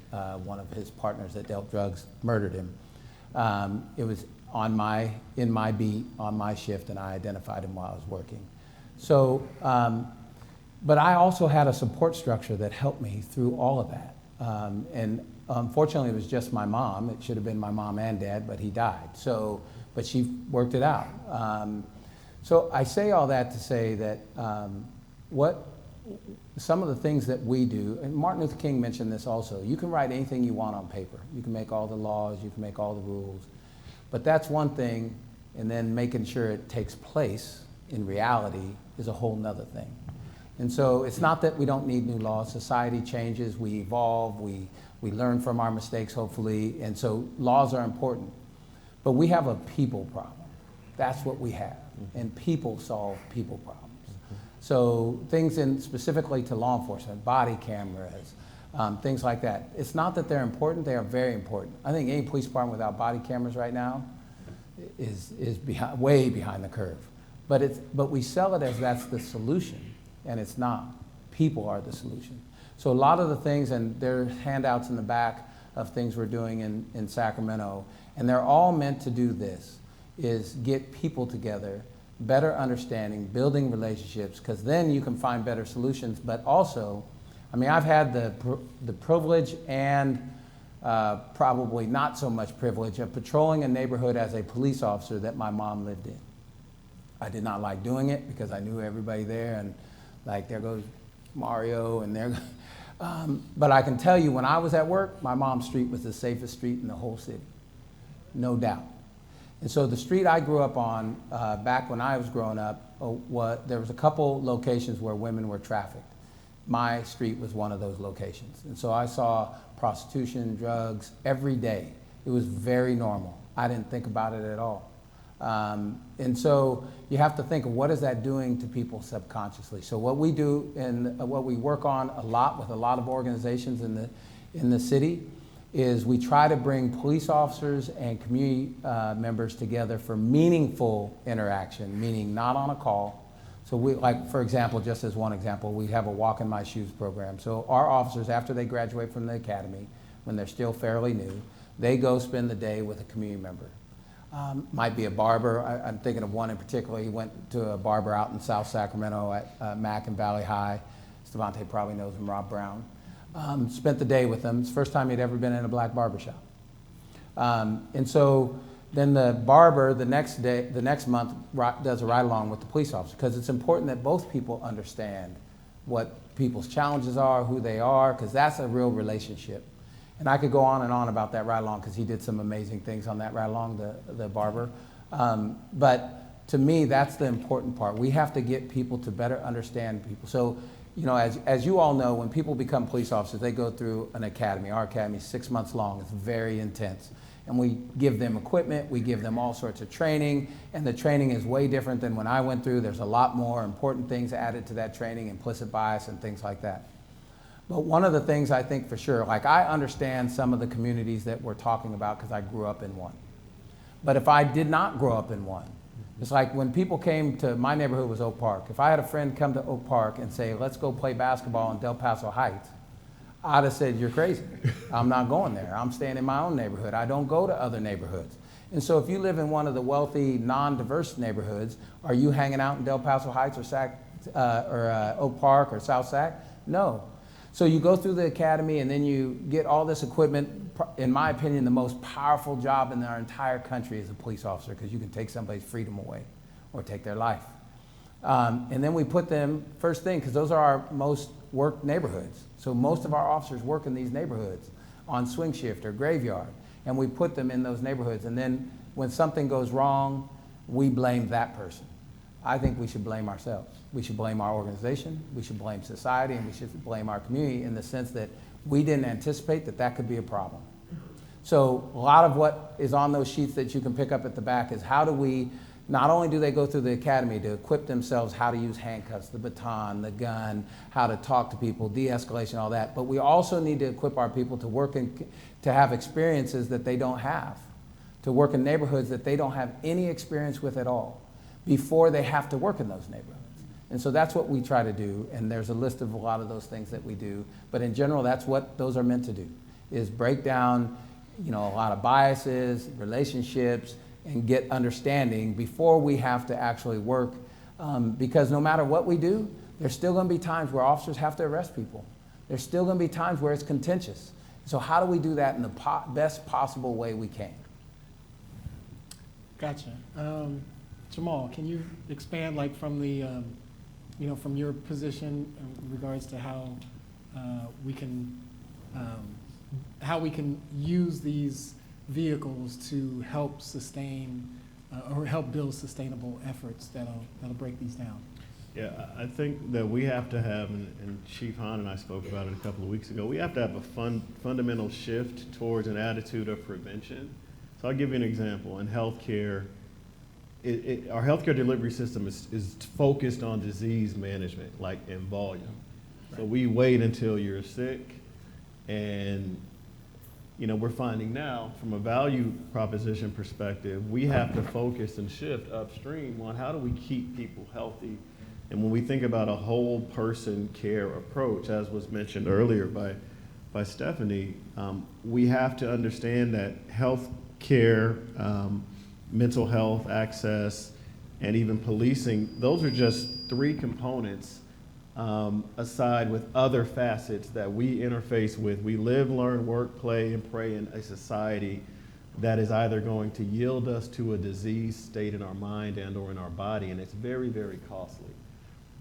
one of his partners that dealt drugs murdered him. It was in my beat, on my shift, and I identified him while I was working. So, but I also had a support structure that helped me through all of that. And unfortunately, it was just my mom. It should have been my mom and dad, but he died. So, but she worked it out. So I say all that to say that some of the things that we do, and Martin Luther King mentioned this also, you can write anything you want on paper. You can make all the laws, you can make all the rules, but that's one thing, and then making sure it takes place in reality is a whole nother thing. And so it's not that we don't need new laws. Society changes, we evolve, we learn from our mistakes, hopefully, and so laws are important. But we have a people problem. That's what we have, and people solve people problems. So things specifically to law enforcement, body cameras, things like that. It's not that they're important, they are very important. I think any police department without body cameras right now is way behind the curve. But we sell it as that's the solution, and it's not. People are the solution. So a lot of the things, and there are handouts in the back of things we're doing in Sacramento, and they're all meant to do this, is get people together, better understanding, building relationships, because then you can find better solutions. But also, I mean, I've had the privilege and probably not so much privilege of patrolling a neighborhood as a police officer that my mom lived in. I did not like doing it because I knew everybody there, and like, there goes Mario, and there. But I can tell you, when I was at work, my mom's street was the safest street in the whole city, no doubt. And so the street I grew up on, back when I was growing up, there was a couple locations where women were trafficked. My street was one of those locations. And so I saw prostitution, drugs, every day. It was very normal. I didn't think about it at all. And so you have to think of what is that doing to people subconsciously. So what we do and what we work on a lot with a lot of organizations in the city is we try to bring police officers and community members together for meaningful interaction, meaning not on a call. So we, like, for example, just as one example, we have a Walk in My Shoes program. So our officers, after they graduate from the academy, when they're still fairly new, they go spend the day with a community member. Might be a barber. I'm thinking of one in particular. He went to a barber out in South Sacramento at Mac and Valley High. Devontae probably knows him, Rob Brown. Spent the day with him. It's the first time he'd ever been in a black barbershop. And so then the barber the next month does a ride along with the police officer, because it's important that both people understand what people's challenges are, who they are, because that's a real relationship. And I could go on and on about that ride along, because he did some amazing things on that ride along, the barber. But to me, that's the important part. We have to get people to better understand people. So, you know, as you all know, when people become police officers, they go through an academy. Our academy is 6 months long. It's very intense. And we give them equipment, we give them all sorts of training, and the training is way different than when I went through. There's a lot more important things added to that training, implicit bias and things like that. But one of the things I think for sure, like, I understand some of the communities that we're talking about because I grew up in one. But if I did not grow up in one, it's like when people came to my neighborhood was Oak Park. If I had a friend come to Oak Park and say, let's go play basketball in Del Paso Heights, I'd have said, you're crazy. I'm not going there. I'm staying in my own neighborhood. I don't go to other neighborhoods. And so if you live in one of the wealthy, non-diverse neighborhoods, are you hanging out in Del Paso Heights or Oak Park or South Sac? No. So you go through the academy and then you get all this equipment. In my opinion, the most powerful job in our entire country is a police officer, because you can take somebody's freedom away or take their life. And then we put them first thing, because those are our most worked neighborhoods. So most of our officers work in these neighborhoods on swing shift or graveyard, and we put them in those neighborhoods. And then when something goes wrong, we blame that person. I think we should blame ourselves. We should blame our organization, we should blame society, and we should blame our community, in the sense that we didn't anticipate that that could be a problem. So a lot of what is on those sheets that you can pick up at the back is how do we, not only do they go through the academy to equip themselves how to use handcuffs, the baton, the gun, how to talk to people, de-escalation, all that, but we also need to equip our people to work to have experiences that they don't have, to work in neighborhoods that they don't have any experience with at all, before they have to work in those neighborhoods. And so that's what we try to do, and there's a list of a lot of those things that we do, but in general, that's what those are meant to do, is break down, you know, a lot of biases, relationships, and get understanding before we have to actually work. Because no matter what we do, there's still gonna be times where officers have to arrest people. There's still gonna be times where it's contentious. So how do we do that in the best possible way we can? Gotcha. Jamal, can you expand, like, from the, you know, from your position in regards to how we can use these vehicles to help sustain or help build sustainable efforts that'll break these down? Yeah, I think that we have to have, and Chief Hahn and I spoke about it a couple of weeks ago, we have to have a fundamental shift towards an attitude of prevention. So I'll give you an example. In healthcare, our healthcare delivery system is focused on disease management, like in volume. Right. So we wait until you're sick, and you know, we're finding now, from a value proposition perspective, we have to focus and shift upstream on how do we keep people healthy. And when we think about a whole person care approach, as was mentioned earlier by Stephanie, we have to understand that health care, mental health access, and even policing, those are just three components aside with other facets that we interface with. We live, learn, work, play, and pray in a society that is either going to yield us to a disease state in our mind and or in our body, and it's very, very costly.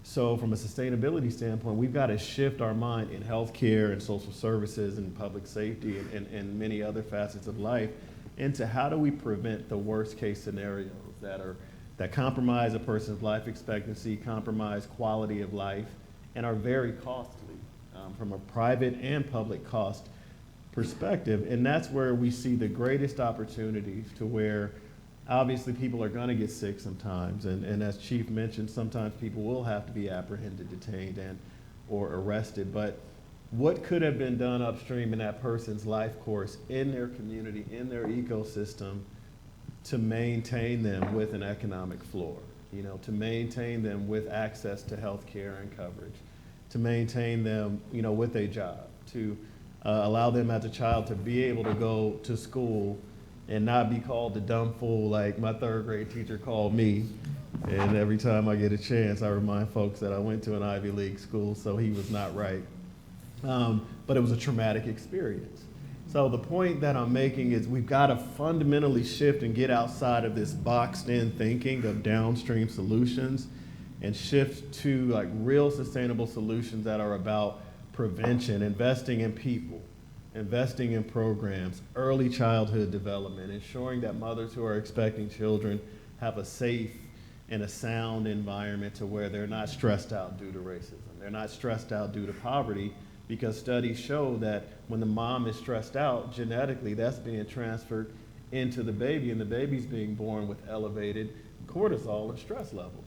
So from a sustainability standpoint, we've got to shift our mind in healthcare and social services and public safety and many other facets of life into how do we prevent the worst case scenarios that compromise a person's life expectancy, compromise quality of life, and are very costly from a private and public cost perspective. And that's where we see the greatest opportunities, to where obviously people are going to get sick sometimes. And as Chief mentioned, sometimes people will have to be apprehended, detained, and or arrested. But what could have been done upstream in that person's life course, in their community, in their ecosystem, to maintain them with an economic floor, you know, to maintain them with access to health care and coverage, to maintain them, you know, with a job, to allow them as a child to be able to go to school and not be called the dumb fool like my third grade teacher called me. And every time I get a chance, I remind folks that I went to an Ivy League school, so he was not right. But it was a traumatic experience. So the point that I'm making is we've got to fundamentally shift and get outside of this boxed in thinking of downstream solutions and shift to like real sustainable solutions that are about prevention, investing in people, investing in programs, early childhood development, ensuring that mothers who are expecting children have a safe and a sound environment to where they're not stressed out due to racism. They're not stressed out due to poverty, because studies show that when the mom is stressed out, genetically that's being transferred into the baby, and the baby's being born with elevated cortisol and stress levels.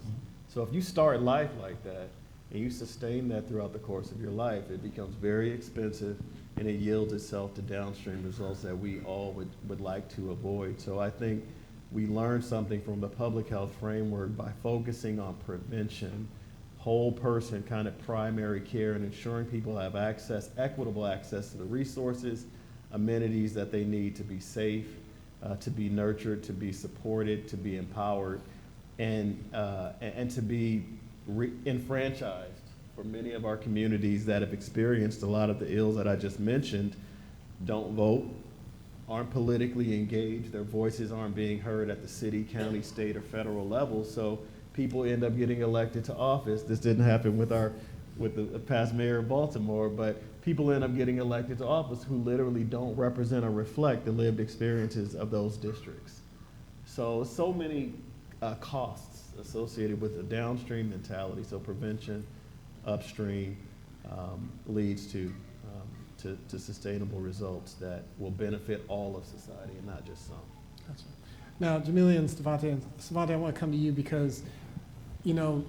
So if you start life like that and you sustain that throughout the course of your life, it becomes very expensive and it yields itself to downstream results that we all would like to avoid. So I think we learned something from the public health framework by focusing on prevention, whole person kind of primary care, and ensuring people have access, equitable access to the resources, amenities that they need to be safe, to be nurtured, to be supported, to be empowered, and to be enfranchised. For many of our communities that have experienced a lot of the ills that I just mentioned, don't vote, aren't politically engaged, their voices aren't being heard at the city, county, state, or federal level, so people end up getting elected to office. This didn't happen with the past mayor of Baltimore, but people end up getting elected to office who literally don't represent or reflect the lived experiences of those districts. So many costs associated with the downstream mentality. So prevention, upstream, leads to sustainable results that will benefit all of society and not just some. Gotcha. Now, Jamelia and Savante, I want to come to you because, you know,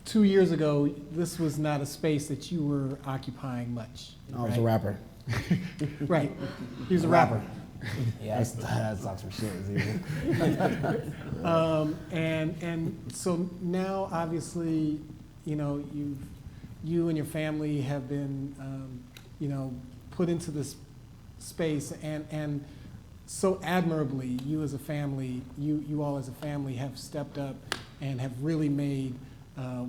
2 years ago, this was not a space that you were occupying much. I was a rapper. Right. He was a rapper. Yeah, that's talk some shit. And so now, obviously, you know, you and your family have been, you know, put into this space, and so admirably, you as a family, you all as a family have stepped up and have really made,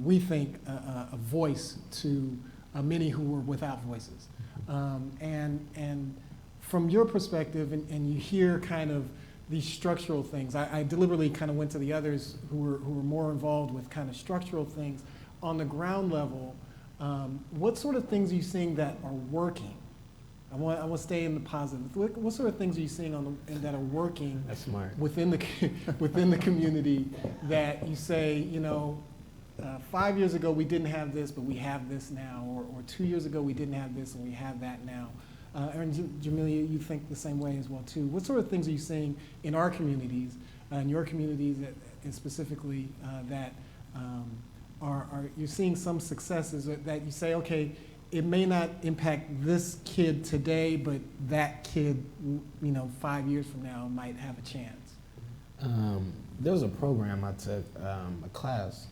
we think, a voice to many who were without voices. And from your perspective, and you hear kind of these structural things, I deliberately kind of went to the others who were more involved with kind of structural things. On the ground level, what sort of things are you seeing that are working? I want to stay in the positive. What sort of things are you seeing that are working That's smart. within the community that you say, you know, 5 years ago we didn't have this, but we have this now, or 2 years ago we didn't have this and we have that now. And Jamelia, you think the same way as well too. What sort of things are you seeing in our communities, in your communities, and specifically that are you're seeing some successes that you say, okay, it may not impact this kid today, but that kid, you know, 5 years from now might have a chance? There was a program I took, a class,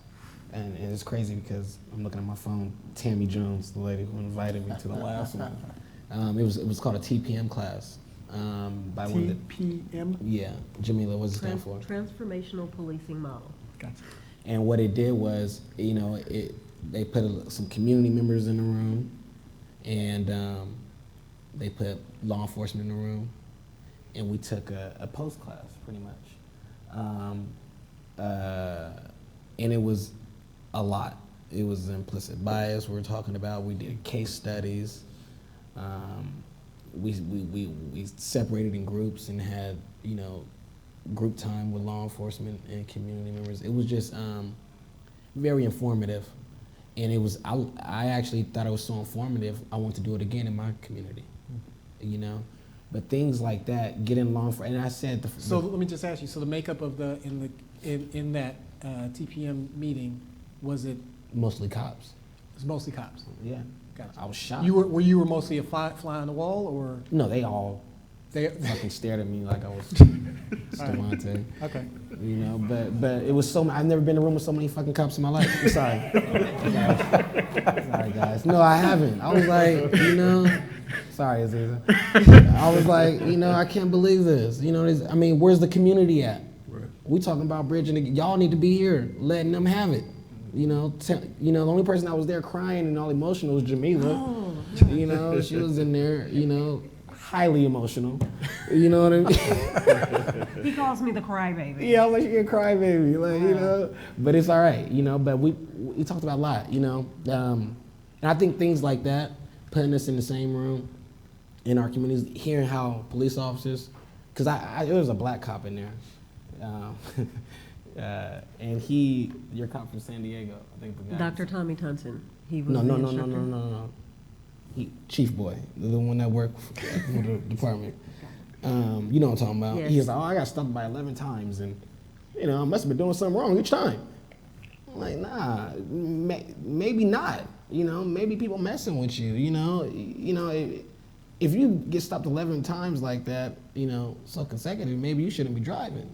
and it's crazy because I'm looking at my phone. Tammy Jones, the lady who invited me to the last one. It was called a TPM class. By one of the, TPM? yeah, Jamila, what's it stand for? Transformational Policing Model. Gotcha. And what it did was, you know, they put some community members in the room, and they put law enforcement in the room, and we took a post class, pretty much. And it was a lot. It was implicit bias we were talking about. We did case studies. We separated in groups and had, you know, group time with law enforcement and community members. It was just very informative, and it was. I actually thought it was so informative. I want to do it again in my community, you know. But things like that, get in law enforcement. And I said, so let me just ask you. So the makeup of in that TPM meeting, was it mostly cops? It was mostly cops. Yeah. Gotcha. I was shocked. Were you mostly a fly on the wall, or No, they all they? fucking stared at me like I was All right. Devontae. Okay. You know, but it was so. I've never been in a room with so many fucking cops in my life. I'm sorry. Sorry, guys. No, I haven't. I was like, sorry, Aziza. I was like, I can't believe this. I mean, where's the community at? Right. We talking about bridging. Y'all need to be here, letting them have it. The only person that was there crying and all emotional was Jamila. Oh. She was in there, highly emotional. You know what I mean? He calls me the crybaby. Yeah, I'm like, you're a crybaby, But it's all right, But we talked about a lot, And I think things like that, putting us in the same room in our communities, hearing how police officers, because there was a black cop in there, and your cop from San Diego, I think the guy. Dr. Tommy Tunson. He was No. the instructor. Chief boy, the one that worked for the department. You know what I'm talking about. Yes. He was like, I got stopped by 11 times, and I must have been doing something wrong each time. I'm like, nah, maybe not. Maybe people messing with you. If you get stopped 11 times like that, so consecutive, maybe you shouldn't be driving.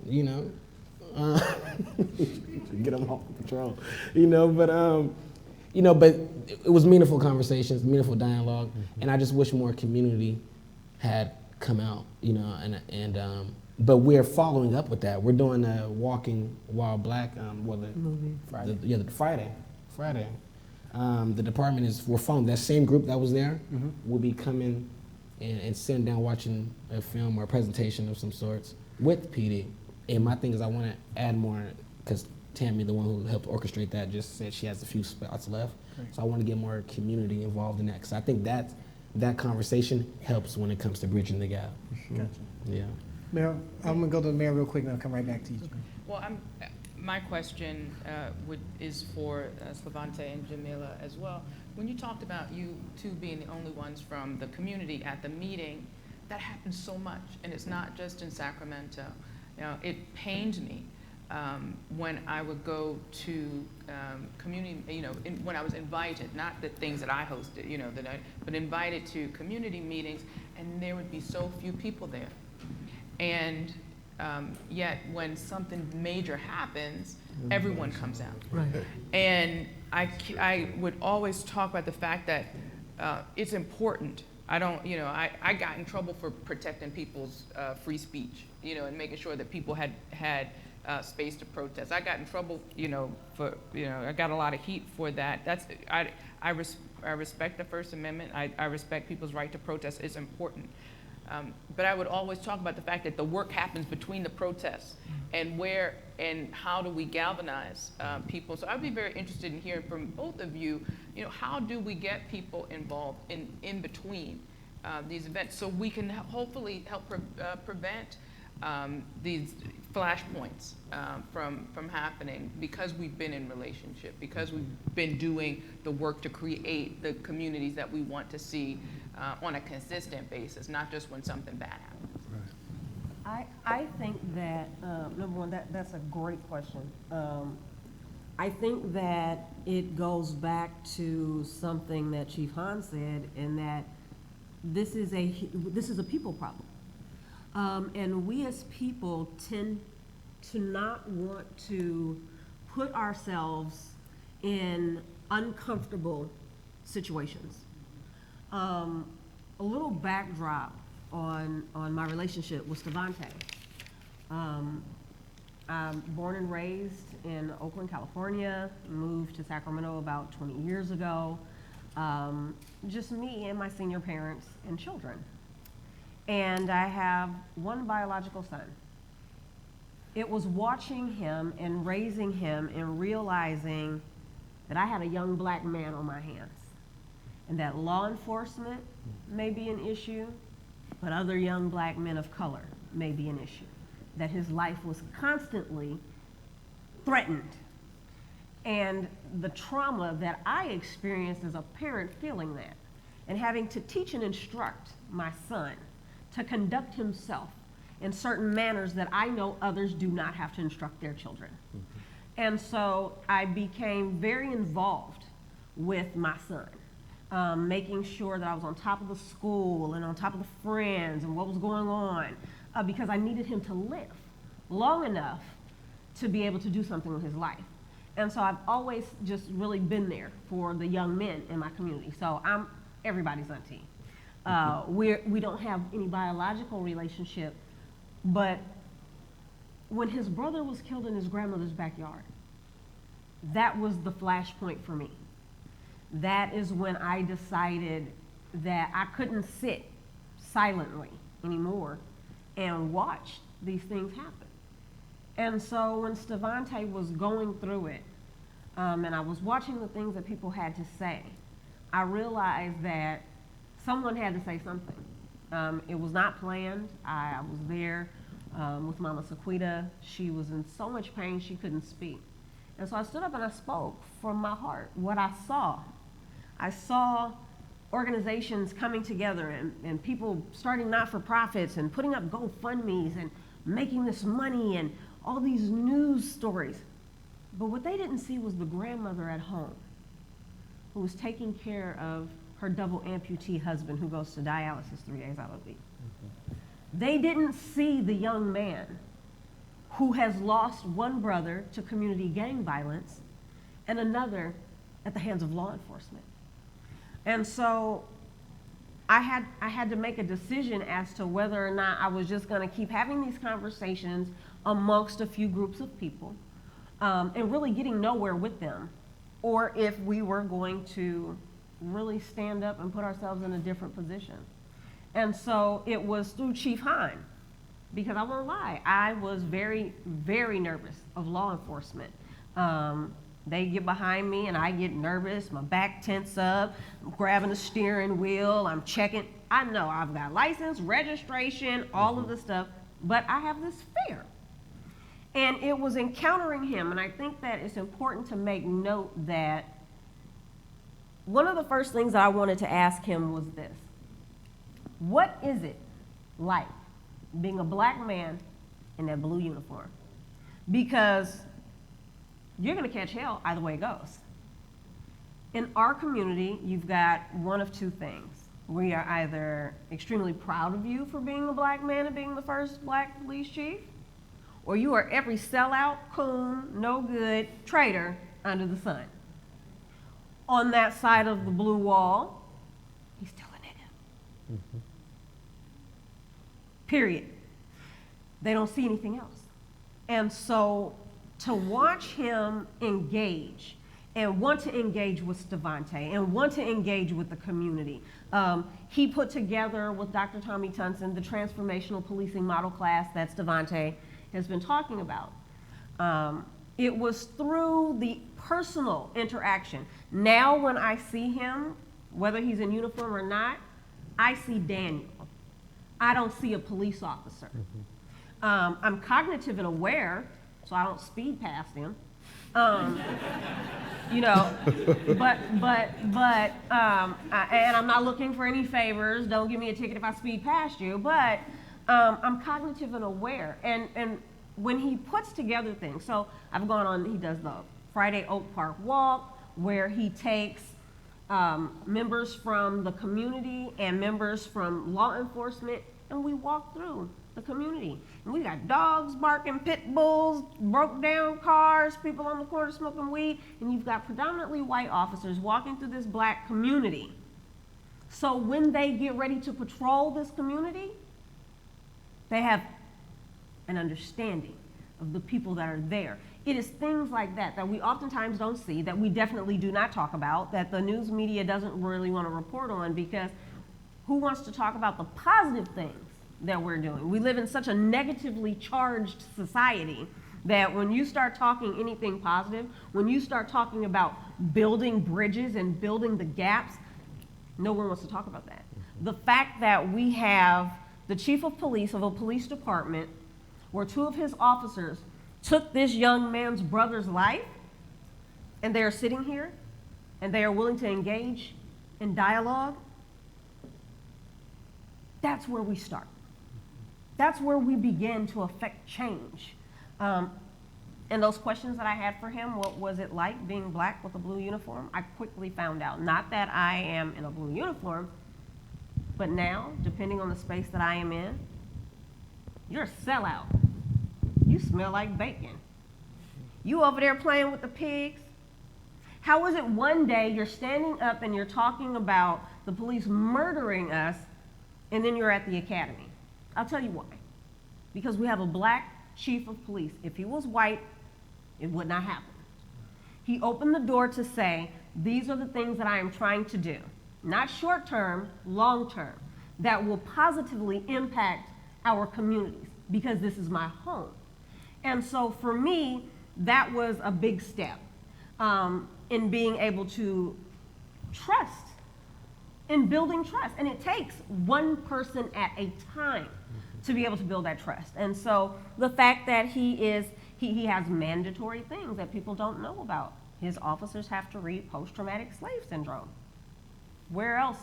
Get them off the patrol. But it was meaningful conversations, meaningful dialogue, and I just wish more community had come out, but we're following up with that. We're doing a Walking While Black, Movie. Friday. The department we're following that same group that was there. Will be coming and sitting down watching a film or a presentation of some sorts with PD. And my thing is I want to add more, because Tammy, the one who helped orchestrate that, just said she has a few spots left. Great. So I want to get more community involved in that, because I think that conversation helps when it comes to bridging the gap. Gotcha. Yeah. Mayor, I'm gonna go to the mayor real quick, and I'll come right back to you. Well, my question is for Slavante and Jamila as well. When you talked about you two being the only ones from the community at the meeting, that happens so much, and it's not just in Sacramento. It pained me when I would go to community, when I was invited, not the things that I hosted, but invited to community meetings, and there would be so few people there. And yet when something major happens, everyone comes out. Right. And I would always talk about the fact that it's important. I got in trouble for protecting people's free speech, and making sure that people had space to protest. I got in trouble, I got a lot of heat for that. I respect the First Amendment. I respect people's right to protest. It's important. But I would always talk about the fact that the work happens between the protests, and how do we galvanize people. So I'd be very interested in hearing from both of you, how do we get people involved in between these events, so we can hopefully help prevent these flashpoints from happening, because we've been in relationship, because we've been doing the work to create the communities that we want to see on a consistent basis, not just when something bad happens. I think that, number one, that's a great question. I think that it goes back to something that Chief Hahn said, in that this is a people problem. And we as people tend to not want to put ourselves in uncomfortable situations. A little backdrop on my relationship with Slavante. I'm born and raised in Oakland, California, moved to Sacramento about 20 years ago. Just me and my senior parents and children. And I have one biological son. It was watching him and raising him and realizing that I had a young black man on my hands, and that law enforcement may be an issue, but other young black men of color may be an issue. That his life was constantly threatened. And the trauma that I experienced as a parent, feeling that, and having to teach and instruct my son to conduct himself in certain manners that I know others do not have to instruct their children. And so I became very involved with my son. making sure that I was on top of the school and on top of the friends and what was going on, because I needed him to live long enough to be able to do something with his life. And so I've always just really been there for the young men in my community. So I'm everybody's auntie. We don't have any biological relationship, but when his brother was killed in his grandmother's backyard, that was the flashpoint for me. That is when I decided that I couldn't sit silently anymore and watch these things happen. And so when Stevante was going through it, and I was watching the things that people had to say, I realized that someone had to say something. It was not planned. I was there with Mama Sequita. She was in so much pain she couldn't speak. And so I stood up and I spoke from my heart what I saw. I saw organizations coming together and people starting not-for-profits and putting up GoFundMes and making this money and all these news stories. But what they didn't see was the grandmother at home who was taking care of her double amputee husband who goes to dialysis 3 days out of the week. They didn't see the young man who has lost one brother to community gang violence and another at the hands of law enforcement. And so I had to make a decision as to whether or not I was just going to keep having these conversations amongst a few groups of people and really getting nowhere with them, or if we were going to really stand up and put ourselves in a different position. And so it was through Chief Hine, because I won't lie, I was very, very nervous of law enforcement. They get behind me and I get nervous, my back tense up, I'm grabbing the steering wheel, I'm checking. I know I've got license, registration, all of the stuff, but I have this fear. And it was encountering him, and I think that it's important to make note that one of the first things that I wanted to ask him was this: what is it like being a black man in that blue uniform? Because you're gonna catch hell either way it goes. In our community, you've got one of two things. We are either extremely proud of you for being a black man and being the first black police chief, or you are every sellout, coon, no good, traitor under the sun. On that side of the blue wall, he's still a nigga. Period. They don't see anything else. And so to watch him engage and want to engage with Stevante and want to engage with the community. He put together with Dr. Tommy Tunson the transformational policing model class that Stevante has been talking about. It was through the personal interaction. Now when I see him, whether he's in uniform or not, I see Daniel. I don't see a police officer. I'm cognitive and aware, so I don't speed past him. You know, and I'm not looking for any favors. Don't give me a ticket if I speed past you. But I'm cognitive and aware. And when he puts together things, so I've gone on, he does the Friday Oak Park Walk, where he takes members from the community and members from law enforcement, and we walk through the community. And we got dogs barking, pit bulls, broke down cars, people on the corner smoking weed, and you've got predominantly white officers walking through this black community. So when they get ready to patrol this community, they have an understanding of the people that are there. It is things like that that we oftentimes don't see, that we definitely do not talk about, that the news media doesn't really want to report on, because who wants to talk about the positive things that we're doing? We live in such a negatively charged society that when you start talking anything positive, when you start talking about building bridges and building the gaps, no one wants to talk about that. The fact that we have the chief of police of a police department where two of his officers took this young man's brother's life, and they are sitting here and they are willing to engage in dialogue, that's where we start. That's where we begin to affect change. And those questions that I had for him, what was it like being black with a blue uniform? I quickly found out. Not that I am in a blue uniform, but now, depending on the space that I am in, you're a sellout. You smell like bacon. You over there playing with the pigs. How is it one day you're standing up and you're talking about the police murdering us, and then you're at the academy? I'll tell you why. Because we have a black chief of police. If he was white, it would not happen. He opened the door to say, these are the things that I am trying to do, not short term, long term, that will positively impact our communities, because this is my home. And so for me, that was a big step in being able to trust, in building trust. And it takes one person at a time to be able to build that trust. And so the fact that he has mandatory things that people don't know about. His officers have to read post-traumatic slave syndrome. Where else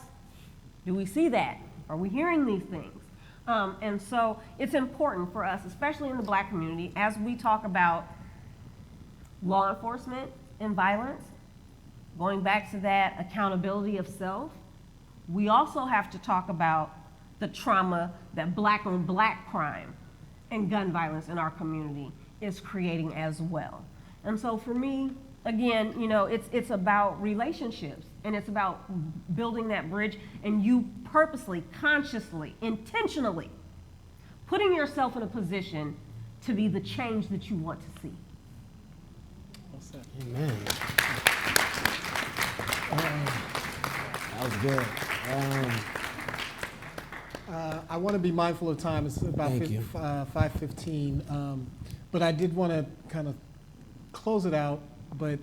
do we see that? Are we hearing these things? And so it's important for us, especially in the black community, as we talk about law enforcement and violence, going back to that accountability of self, we also have to talk about the trauma that black on black crime and gun violence in our community is creating as well. And so for me, again, you know, it's about relationships, and it's about building that bridge, and you purposely, consciously, intentionally putting yourself in a position to be the change that you want to see. Amen. That was good. I want to be mindful of time. It's about 5:15, but I did want to kind of close it out. But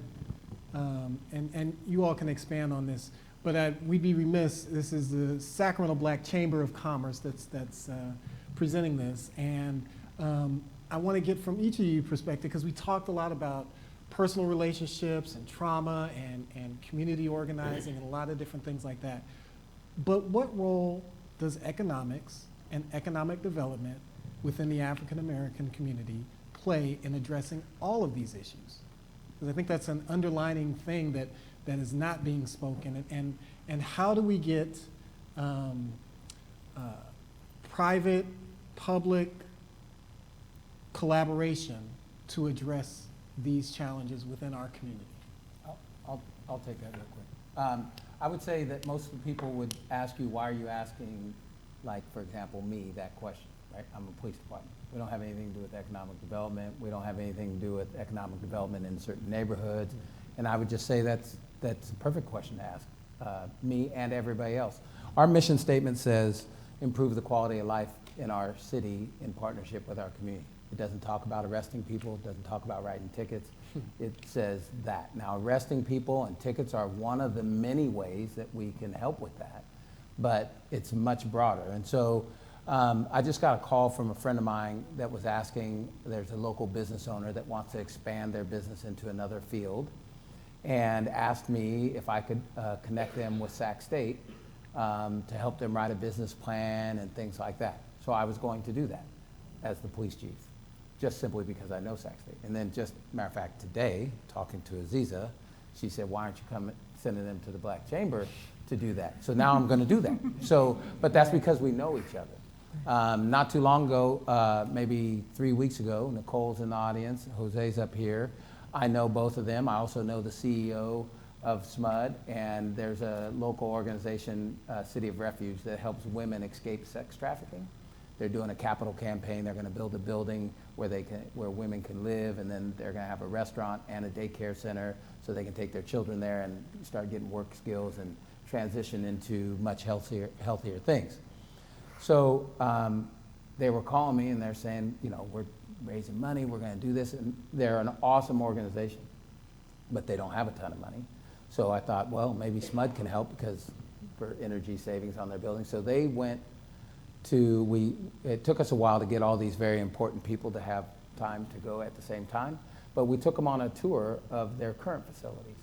and you all can expand on this. But we'd be remiss. This is the Sacramento Black Chamber of Commerce that's presenting this, and I want to get from each of you perspective, because we talked a lot about personal relationships and trauma and community organizing and a lot of different things like that. But what role does economics and economic development within the African American community play in addressing all of these issues? Because I think that's an underlining thing that is not being spoken. And how do we get private, public collaboration to address these challenges within our community? I'll take that real quick. I would say that most of the people would ask you, why are you asking, like, for example, me, that question, right? I'm a police department. We don't have anything to do with economic development. We don't have anything to do with economic development in certain neighborhoods. And I would just say that's a perfect question to ask me and everybody else. Our mission statement says, improve the quality of life in our city in partnership with our community. It doesn't talk about arresting people. It doesn't talk about writing tickets. It says that. Now, arresting people and tickets are one of the many ways that we can help with that, but it's much broader. And so I just got a call from a friend of mine that was asking, there's a local business owner that wants to expand their business into another field, and asked me if I could connect them with Sac State to help them write a business plan and things like that. So I was going to do that as the police chief, just simply because I know Sac State. And then just, matter of fact, today, talking to Aziza, she said, why aren't you sending them to the Black Chamber to do that? So now I'm gonna do that. So, but that's because we know each other. Not too long ago, maybe 3 weeks ago, Nicole's in the audience, Jose's up here. I know both of them. I also know the CEO of SMUD, and there's a local organization, City of Refuge, that helps women escape sex trafficking. They're doing a capital campaign. They're going to build a building where women can live, and then they're going to have a restaurant and a daycare center so they can take their children there and start getting work skills and transition into much healthier things. So they were calling me and they're saying, you know, we're raising money, we're going to do this, and they're an awesome organization, but they don't have a ton of money. So I thought, well, maybe SMUD can help because for energy savings on their building. So they went to, it took us a while to get all these very important people to have time to go at the same time, but we took them on a tour of their current facilities.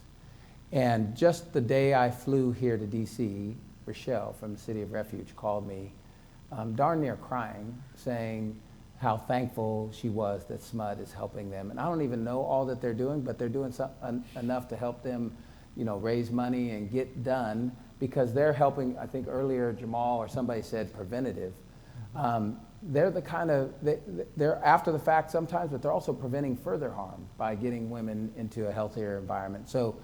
And just the day I flew here to DC, Rochelle from the City of Refuge called me darn near crying, saying how thankful she was that SMUD is helping them. And I don't even know all that they're doing, but they're doing enough to help them, raise money and get done, because they're helping. I think earlier Jamal or somebody said preventative. They're the kind of, they're after the fact sometimes, but they're also preventing further harm by getting women into a healthier environment. So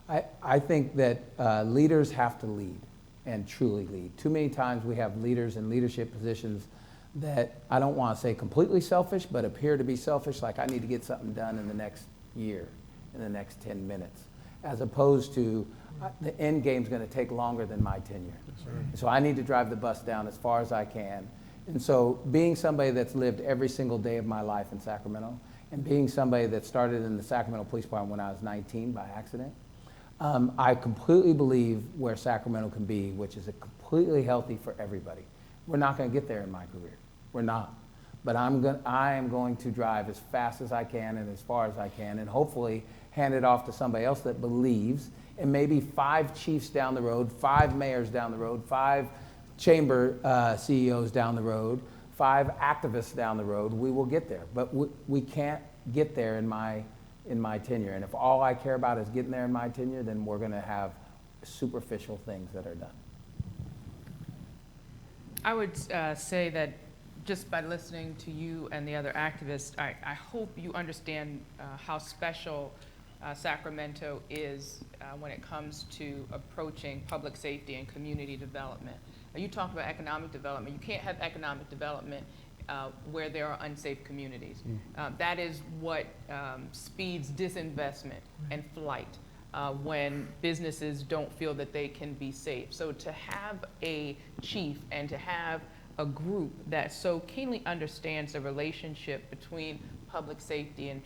I think that leaders have to lead and truly lead. Too many times we have leaders in leadership positions that I don't want to say completely selfish, but appear to be selfish, like I need to get something done in the next year, in the next 10 minutes, as opposed to the end game's going to take longer than my tenure. Right. So I need to drive the bus down as far as I can. And so being somebody that's lived every single day of my life in Sacramento, and being somebody that started in the Sacramento Police Department when I was 19 by accident, I completely believe where Sacramento can be, which is a completely healthy for everybody. We're not going to get there in my career. We're not. But I am going to drive as fast as I can and as far as I can, and hopefully hand it off to somebody else that believes, and maybe 5 chiefs down the road, 5 mayors down the road, 5 chamber CEOs down the road, 5 activists down the road. We will get there. But we can't get there in my tenure. And if all I care about is getting there in my tenure, then we're going to have superficial things that are done. I would say that just by listening to you and the other activists, I hope you understand how special Sacramento is when it comes to approaching public safety and community development. You talk about economic development. You can't have economic development where there are unsafe communities. That is what speeds disinvestment and flight when businesses don't feel that they can be safe. So to have a chief and to have a group that so keenly understands the relationship between public safety and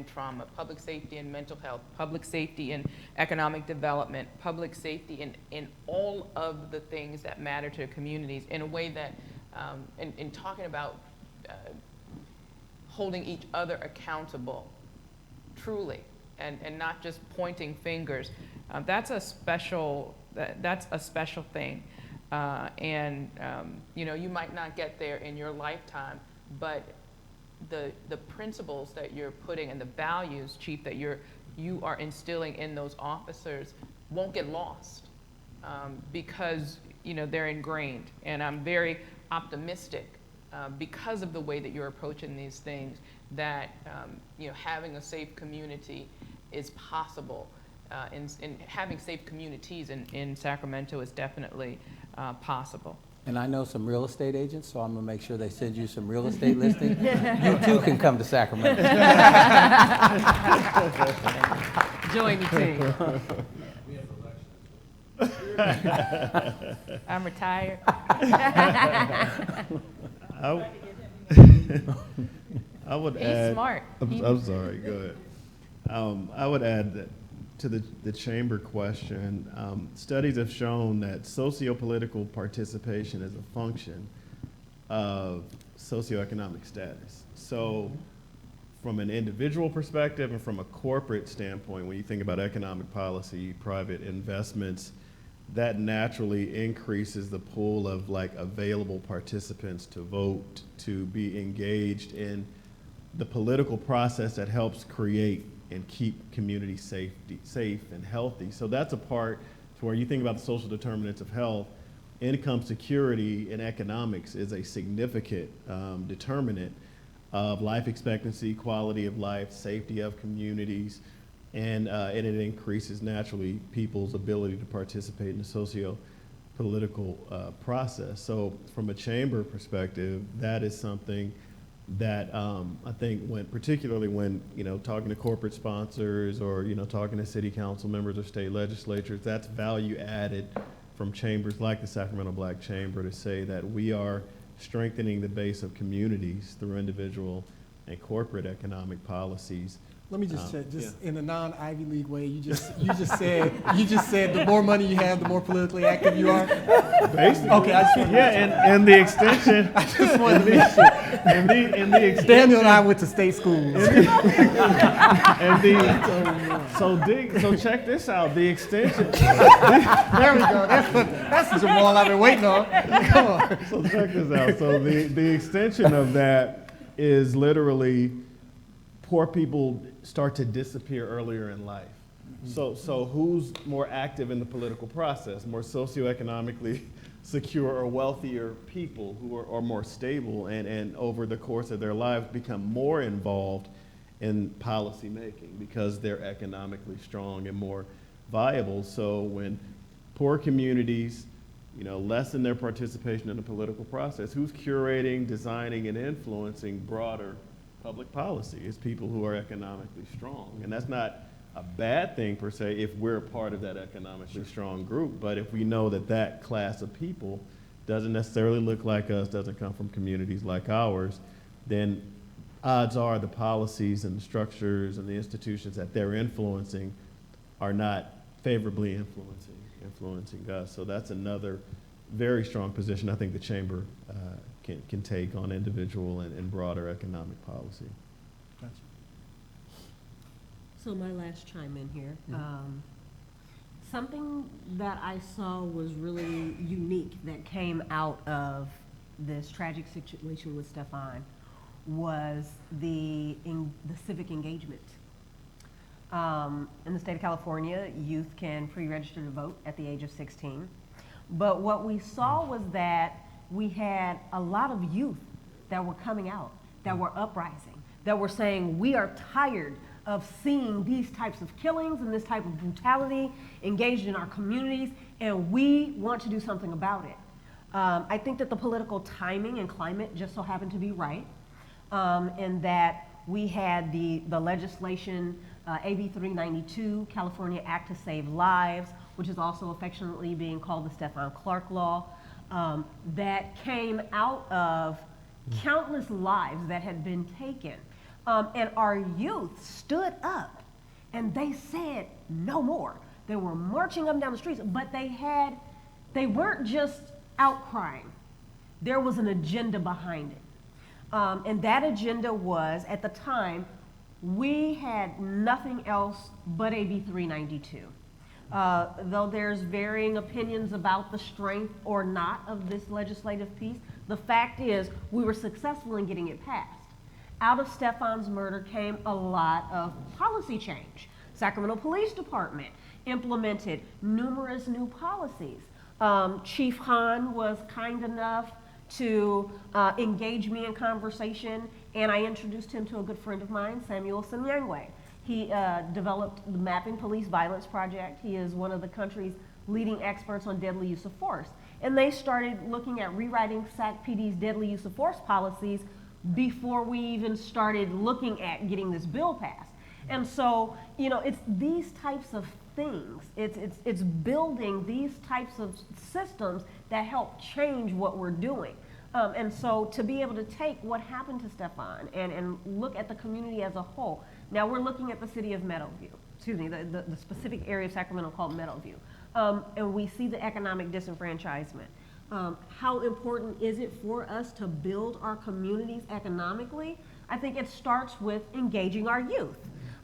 trauma, public safety and mental health, public safety and economic development, public safety in all of the things that matter to communities, in a way that, in talking about holding each other accountable, truly, and not just pointing fingers. That's a special thing. You might not get there in your lifetime, but the principles that you're putting and the values, Chief, that you are instilling in those officers won't get lost because they're ingrained. And I'm very optimistic because of the way that you're approaching these things, that having a safe community is possible. And having safe communities in Sacramento is definitely possible. And I know some real estate agents, so I'm going to make sure they send you some real estate listings. You too can come to Sacramento. Join the team. I'm retired. I would He's add. smart. I'm sorry. Go ahead. I would add that to the chamber question, studies have shown that sociopolitical participation is a function of socioeconomic status. So from an individual perspective and from a corporate standpoint, when you think about economic policy, private investments, that naturally increases the pool of available participants to vote, to be engaged in the political process that helps create and keep communities safe and healthy. So that's a part to where you think about the social determinants of health. Income security in economics is a significant determinant of life expectancy, quality of life, safety of communities, and it increases naturally people's ability to participate in the socio-political process. So from a chamber perspective, that is something that I think particularly when talking to corporate sponsors or talking to city council members or state legislatures, that's value added from chambers like the Sacramento Black Chamber to say that we are strengthening the base of communities through individual and corporate economic policies. Let me just check, in a non-Ivy League way, you just said the more money you have, the more politically active you are. Basically. Okay, I just and the extension. I just wanted to make sure. And the extension. Daniel and I went to state schools. So check this out. The extension. There we go. That's the Jamal I've been waiting on. Come on. So check this out. So the extension of that is literally poor people start to disappear earlier in life. So who's more active in the political process? More socioeconomically secure or wealthier people who are more stable and over the course of their lives become more involved in policy making because they're economically strong and more viable. So when poor communities, lessen their participation in the political process, who's curating, designing, and influencing broader public policy? It's people who are economically strong. And that's not a bad thing per se if we're a part of that economically strong group, but if we know that that class of people doesn't necessarily look like us, doesn't come from communities like ours, then odds are the policies and the structures and the institutions that they're influencing are not favorably influencing us. So that's another very strong position I think the Chamber can take on individual and broader economic policy. Gotcha. So my last chime in here. Something that I saw was really unique that came out of this tragic situation with Stefan was the civic engagement. In the state of California, youth can pre-register to vote at the age of 16. But what we saw was that we had a lot of youth that were coming out, that were uprising, that were saying, we are tired of seeing these types of killings and this type of brutality engaged in our communities, and we want to do something about it. I think that the political timing and climate just so happened to be right, in that we had the legislation, AB 392, California Act to Save Lives, which is also affectionately being called the Stephon Clark Law, that came out of countless lives that had been taken. And our youth stood up and they said no more. They were marching up and down the streets, but they weren't just outcrying. There was an agenda behind it. And that agenda was, at the time, we had nothing else but AB 392. Though there's varying opinions about the strength or not of this legislative piece, the fact is we were successful in getting it passed. Out of Stefan's murder came a lot of policy change. Sacramento Police Department implemented numerous new policies. Chief Hahn was kind enough to engage me in conversation, and I introduced him to a good friend of mine, Samuel Sanyangwe. He developed the Mapping Police Violence Project. He is one of the country's leading experts on deadly use of force. And they started looking at rewriting SAC-PD's deadly use of force policies before we even started looking at getting this bill passed. And so, it's these types of things. It's building these types of systems that help change what we're doing. And so to be able to take what happened to Stefan and look at the community as a whole. Now we're looking at the city of Meadowview, the specific area of Sacramento called Meadowview. And we see the economic disenfranchisement. How important is it for us to build our communities economically? I think it starts with engaging our youth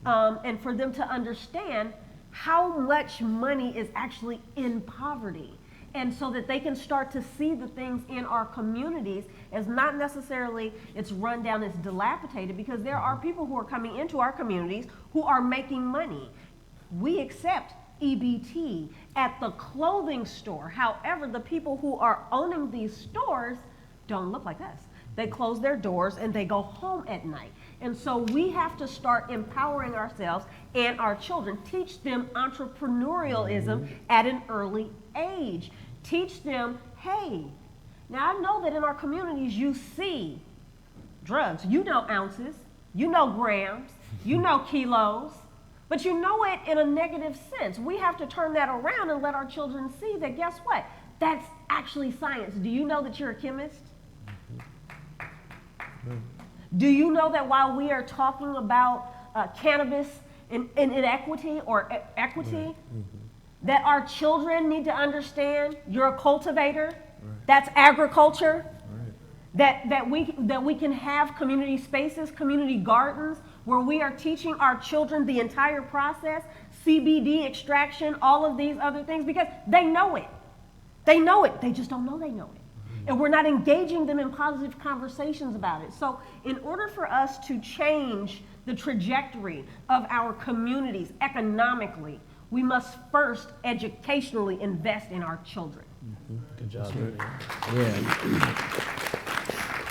and for them to understand how much money is actually in poverty. And so that they can start to see the things in our communities as not necessarily it's run down, it's dilapidated, because there are people who are coming into our communities who are making money. We accept EBT at the clothing store. However, the people who are owning these stores don't look like us. They close their doors and they go home at night. And so we have to start empowering ourselves and our children, teach them entrepreneurialism at an early age. Teach them, hey, now I know that in our communities you see drugs. You know ounces, you know grams, you know kilos, but you know it in a negative sense. We have to turn that around and let our children see that, guess what? That's actually science. Do you know that you're a chemist? Do you know that while we are talking about cannabis inequity or equity, that our children need to understand you're a cultivator, that's agriculture, that we can have community spaces, community gardens, where we are teaching our children the entire process, CBD extraction, all of these other things, because they know it. They know it. They just don't know they know it. And we're not engaging them in positive conversations about it. So in order for us to change the trajectory of our communities economically, we must first educationally invest in our children. Good job. Yeah.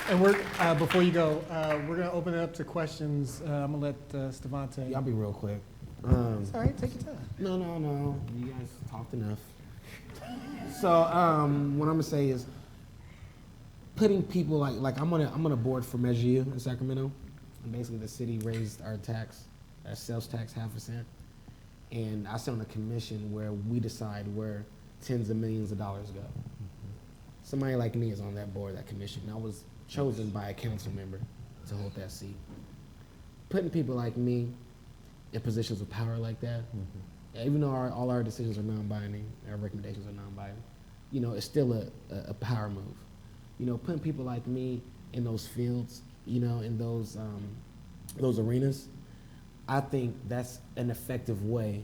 And we're, before you go, we're going to open it up to questions. I'm going to let Stevante. Y'all be real quick. It's all right, take your time. No. You guys talked enough. So what I'm gonna say is putting people like I'm on a board for Measure U in Sacramento, and basically the city raised our tax, our sales tax 0.5%, and I sit on a commission where we decide where tens of millions of dollars go. Somebody like me is on that board, that commission. I was chosen by a council member to hold that seat. Putting people like me in positions of power like that, even though all our decisions are non-binding, our recommendations are non-binding, you know, it's still a power move. You know, putting people like me in those fields, you know, in those arenas, I think that's an effective way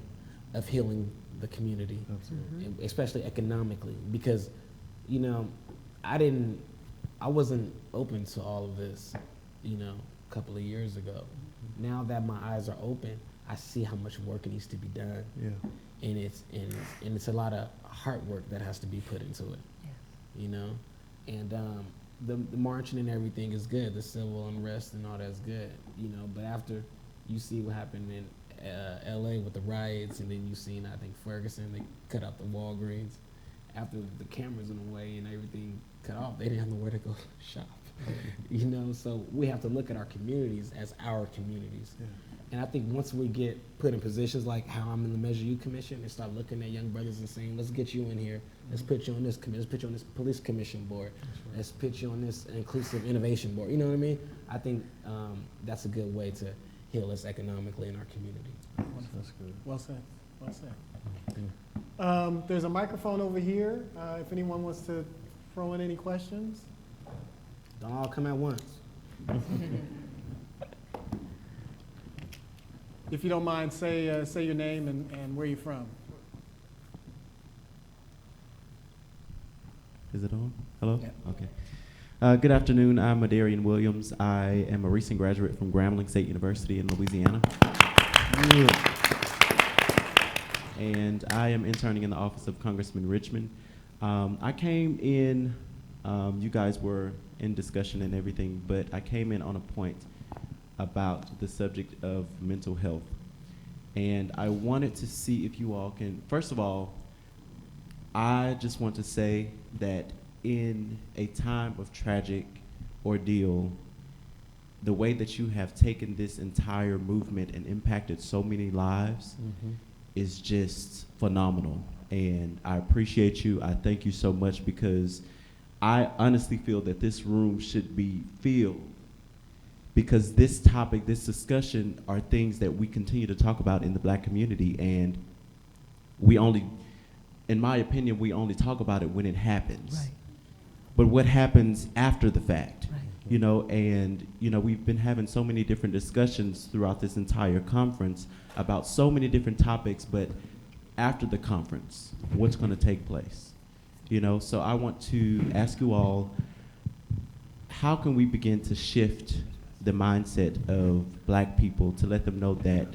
of healing the community, especially economically, because, you know, I wasn't open to all of this, you know, a couple of years ago. Now that my eyes are open, I see how much work needs to be done. Yeah. And it's a lot of hard work that has to be put into it. Yes. You know? And the marching and everything is good, the civil unrest and all that's good, you know, but after you see what happened in LA with the riots, and then you seen, I think, Ferguson, they cut out the Walgreens. After the cameras in the way and everything cut off, they didn't have nowhere to go shop. You know, so we have to look at our communities as our communities. Yeah. And I think once we get put in positions like how I'm in the Measure U Commission and start looking at young brothers and saying, let's get you in here, let's put you on this committee, let's put you on this police commission board, let's put you on this inclusive innovation board, you know what I mean? I think that's a good way to heal us economically in our community. That's good. Well said. Well said. There's a microphone over here. If anyone wants to throw in any questions. Don't all come at once. If you don't mind, say your name and where you're from. Is it on? Hello? Yeah. Okay. Good afternoon. I'm Adarian Williams. I am a recent graduate from Grambling State University in Louisiana. And I am interning in the office of Congressman Richmond. I came in, you guys were in discussion and everything, but I came in on a point about the subject of mental health. And I wanted to see if you all can, first of all, I just want to say that in a time of tragic ordeal, the way that you have taken this entire movement and impacted so many lives is just phenomenal. And I appreciate you. I thank you so much, because I honestly feel that this room should be filled, because this topic, this discussion are things that we continue to talk about in the Black community, and we only, in my opinion, we only talk about it when it happens. Right. But what happens after the fact? Right. You know, and you know, we've been having so many different discussions throughout this entire conference about so many different topics, but after the conference, what's going to take place? You know, so I want to ask you all, how can we begin to shift the mindset of Black people to let them know that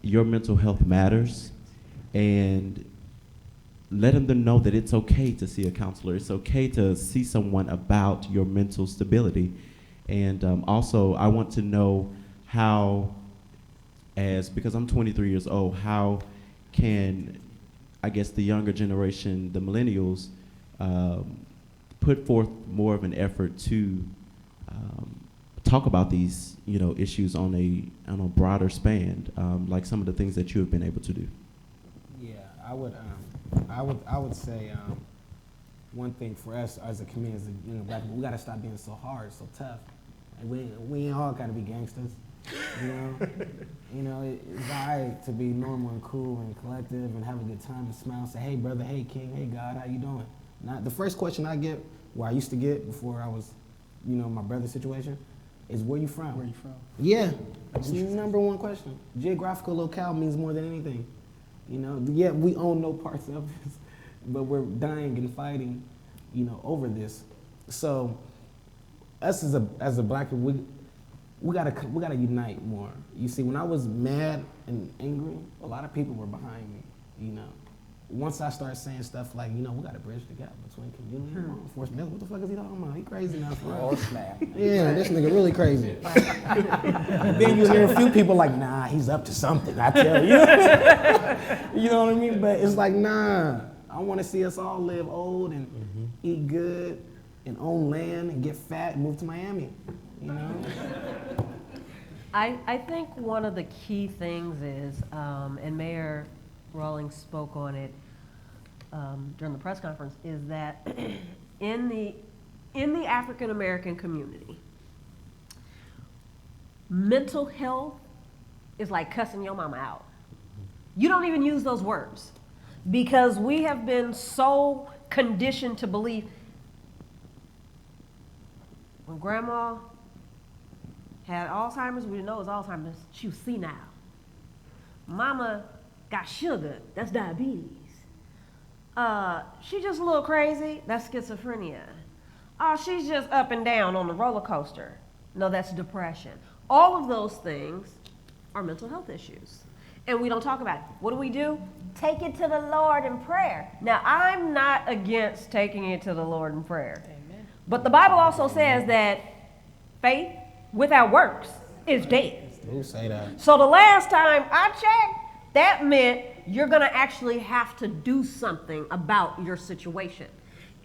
your mental health matters, and let them know that it's okay to see a counselor, it's okay to see someone about your mental stability. And also, I want to know how, because I'm 23 years old, how can, I guess, the younger generation, the millennials, put forth more of an effort to talk about these, you know, issues on a broader span, like some of the things that you have been able to do. Yeah, I would say one thing for us as a community, as a, you know, Black people, we got to stop being so hard, so tough. And we ain't all got to be gangsters, you know. You know, it's all right to be normal and cool and collective and have a good time and smile and say, hey brother, hey king, hey God, how you doing? Now, the first question I get, or I used to get before I was, you know, my brother's situation, is where you from? Where you from? Yeah, it's the number one question. Geographical locale means more than anything. You know, yeah, we own no parts of this, but we're dying and fighting over this. So us as a black people, we gotta unite more. You see, when I was mad and angry, a lot of people were behind me, Once I start saying stuff like, we gotta bridge the gap between community and law enforcement. What the fuck is he talking about? He crazy now for real. Oh, snap. Yeah, this nigga really crazy. Then you hear a few people like, nah, he's up to something, I tell you. You know what I mean? But it's like, nah, I wanna see us all live old and eat good and own land and get fat and move to Miami, I think one of the key things is, and Mayor Rawlings spoke on it during the press conference, is that in the African American community, mental health is like cussing your mama out. You don't even use those words because we have been so conditioned to believe when grandma had Alzheimer's, we didn't know it was Alzheimer's, she was senile. Mama got sugar, that's diabetes. She just a little crazy, that's schizophrenia. Oh, she's just up and down on the roller coaster. No, that's depression. All of those things are mental health issues. And we don't talk about it. What do? Take it to the Lord in prayer. Now, I'm not against taking it to the Lord in prayer. Amen. But the Bible also says that faith without works is dead. Who say that? So the last time I checked, that meant you're going to actually have to do something about your situation.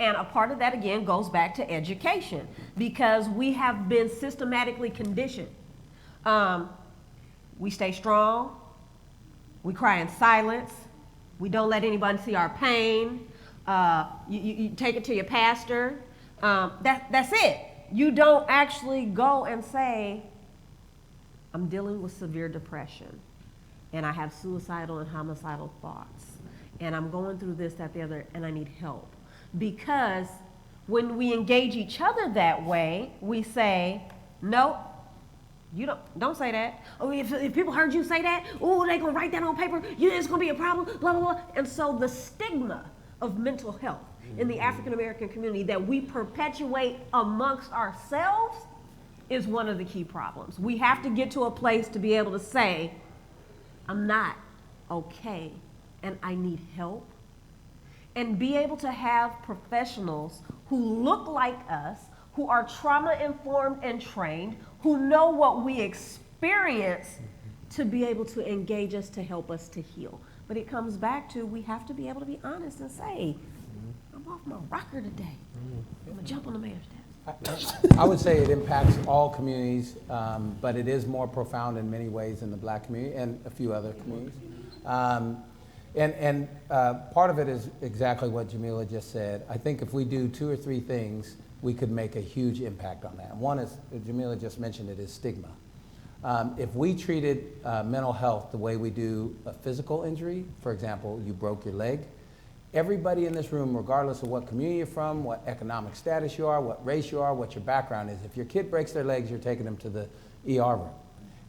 And a part of that, again, goes back to education because we have been systematically conditioned. We stay strong. We cry in silence. We don't let anybody see our pain. You take it to your pastor. That's it. You don't actually go and say, I'm dealing with severe depression, and I have suicidal and homicidal thoughts, and I'm going through this, that, the other, and I need help. Because when we engage each other that way, we say, no, you don't say that. Oh, if people heard you say that, oh, they're gonna write that on paper, it's gonna be a problem, blah, blah, blah. And so the stigma of mental health in the African American community that we perpetuate amongst ourselves is one of the key problems. We have to get to a place to be able to say, I'm not okay and I need help, and be able to have professionals who look like us, who are trauma informed and trained, who know what we experience to be able to engage us, to help us to heal. But it comes back to, we have to be able to be honest and say, I'm off my rocker today. I'm gonna jump on the mayor's desk. I would say it impacts all communities, but it is more profound in many ways in the black community and a few other communities. And part of it is exactly what Jamila just said. I think if we do 2 or 3 things, we could make a huge impact on that. One is, Jamila just mentioned it, is stigma. If we treated mental health the way we do a physical injury, for example, you broke your leg, everybody in this room, regardless of what community you're from, what economic status you are, what race you are, what your background is, if your kid breaks their legs, you're taking them to the ER room.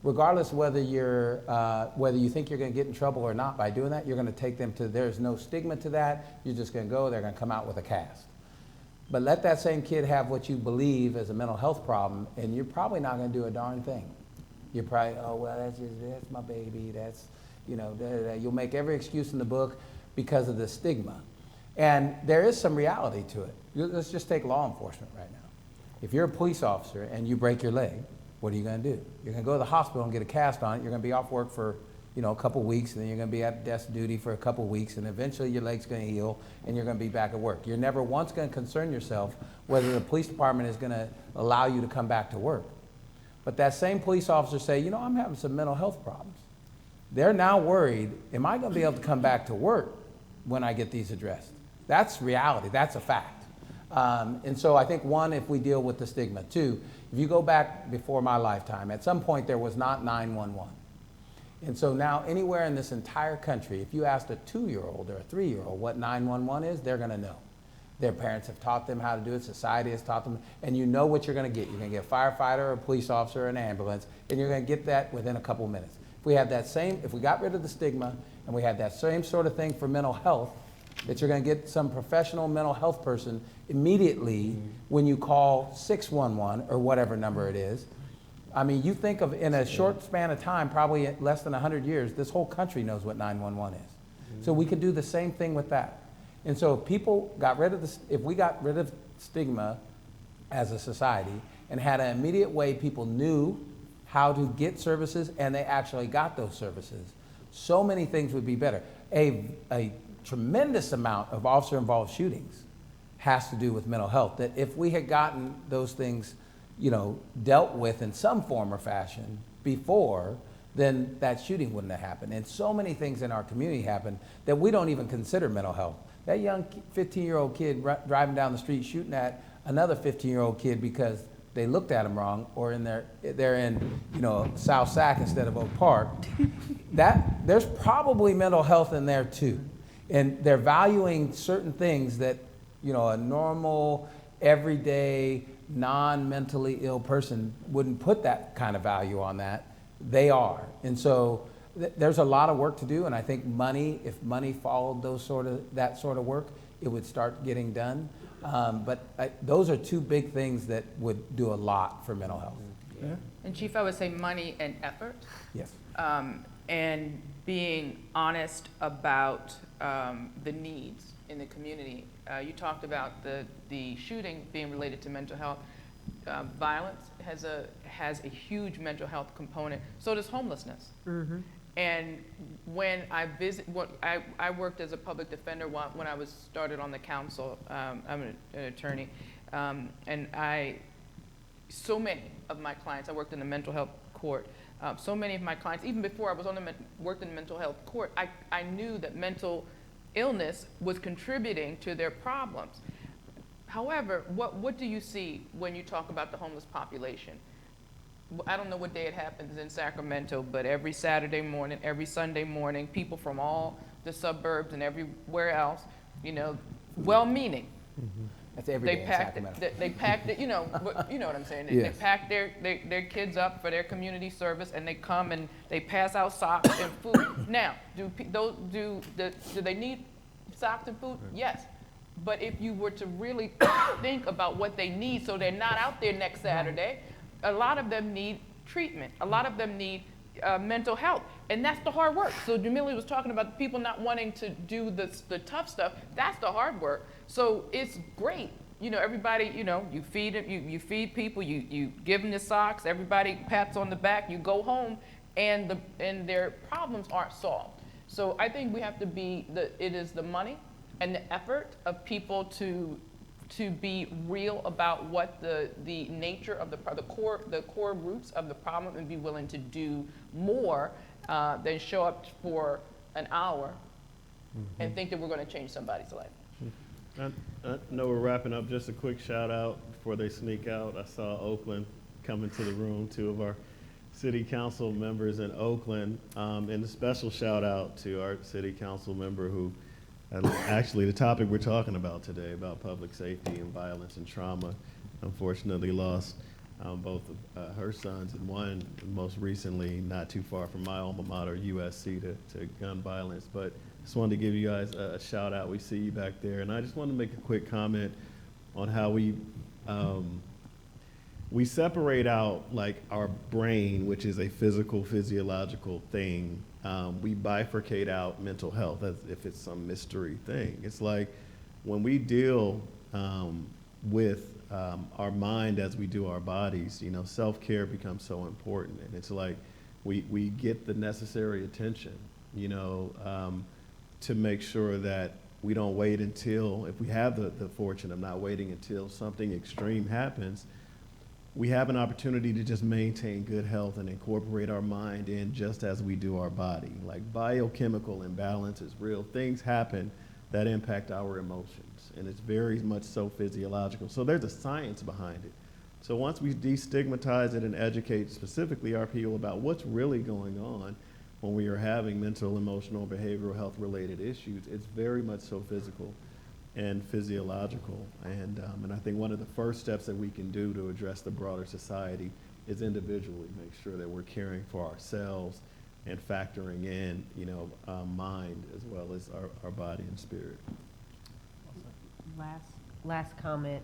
Regardless whether you think you're going to get in trouble or not by doing that, you're going to take them to, there's no stigma to that, you're just going to go, they're going to come out with a cast. But let that same kid have what you believe is a mental health problem, and you're probably not going to do a darn thing. You're probably, oh, well, that's my baby, that's, you'll make every excuse in the book because of the stigma. And there is some reality to it. Let's just take law enforcement right now. If you're a police officer and you break your leg, what are you going to do? You're going to go to the hospital and get a cast on it. You're going to be off work for a couple weeks, and then you're going to be at desk duty for a couple weeks, and eventually your leg's going to heal, and you're going to be back at work. You're never once going to concern yourself whether the police department is going to allow you to come back to work. But that same police officer say, I'm having some mental health problems. They're now worried, am I going to be able to come back to work when I get these addressed? That's reality. That's a fact. And so I think, one, if we deal with the stigma. 2, if you go back before my lifetime, at some point there was not 911. And so now anywhere in this entire country, if you asked a 2-year-old or a 3-year-old what 911 is, they're going to know. Their parents have taught them how to do it. Society has taught them. And you know what you're going to get. You're going to get a firefighter, or a police officer, or an ambulance, and you're going to get that within a couple minutes. If we got rid of the stigma and we had that same sort of thing for mental health, that you're going to get some professional mental health person immediately when you call 611 or whatever number it is. I mean, you think of in a short span of time, probably less than 100 years, this whole country knows what 911 is. So we could do the same thing with that. And so if people got rid of this, if we got rid of stigma as a society and had an immediate way people knew how to get services and they actually got those services, so many things would be better. A tremendous amount of officer-involved shootings has to do with mental health, that if we had gotten those things, you know, dealt with in some form or fashion before, then that shooting wouldn't have happened. And so many things in our community happen that we don't even consider mental health. That young 15-year-old kid driving down the street shooting at another 15-year-old kid because they looked at him wrong, or they're in, you know, South Sac instead of Oak Park. There's probably mental health in there too. And they're valuing certain things that, you know, a normal, everyday, non-mentally ill person wouldn't put that kind of value on that. They are. And so there's a lot of work to do, and I think money, if money followed that sort of work, it would start getting done. Those are two big things that would do a lot for mental health. Yeah. And Chief, I would say money and effort. Yes. And being honest about the needs in the community. You talked about the shooting being related to mental health. Violence has a huge mental health component. So does homelessness. Mm-hmm. And when I I worked as a public defender when I was started on the council. I'm an attorney, and so many of my clients, I worked in the mental health court. So many of my clients, even before I was worked in the mental health court, I knew that mental illness was contributing to their problems. However, what do you see when you talk about the homeless population? I don't know what day it happens in Sacramento, but every Saturday morning, every Sunday morning, people from all the suburbs and everywhere else, you know, well-meaning. Mm-hmm. That's every day in Sacramento. They packed it, you know what I'm saying. Yes. They pack their kids up for their community service, and they come and they pass out socks and food. Now, do they need socks and food? Yes. But if you were to really think about what they need so they're not out there next Saturday, a lot of them need treatment. A lot of them need mental health. And that's the hard work. So Jamila was talking about people not wanting to do the tough stuff. That's the hard work. So it's great. You know, everybody, you know, you feed them, you feed people, you give them the socks, everybody pats on the back, you go home, and their problems aren't solved. So I think we have to it is the money and the effort of people to be real about what the nature of the core roots of the problem, and be willing to do more than show up for an hour and think that we're going to change somebody's life. I know we're wrapping up. Just a quick shout out before they sneak out. I saw Oakland come into the room, two of our city council members in Oakland, and a special shout out to our city council member who actually the topic we're talking about today, about public safety and violence and trauma, unfortunately lost both of her sons, and one most recently not too far from my alma mater, USC, to gun violence. But just wanted to give you guys a shout out. We see you back there. And I just wanted to make a quick comment on how we separate out like our brain, which is a physiological thing. We bifurcate out mental health as if it's some mystery thing. It's like when we deal with our mind as we do our bodies, you know, self-care becomes so important. And it's like we get the necessary attention, you know, to make sure that we don't wait until, if we have the fortune of not waiting until something extreme happens, we have an opportunity to just maintain good health and incorporate our mind in just as we do our body. Like biochemical imbalance is real. Things happen that impact our emotions, and it's very much so physiological. So there's a science behind it. So once we destigmatize it and educate specifically our people about what's really going on when we are having mental, emotional, behavioral health related issues, it's very much so physical and physiological. And I think one of the first steps that we can do to address the broader society is individually make sure that we're caring for ourselves and factoring in, you know, mind as well as our body and spirit. Last comment.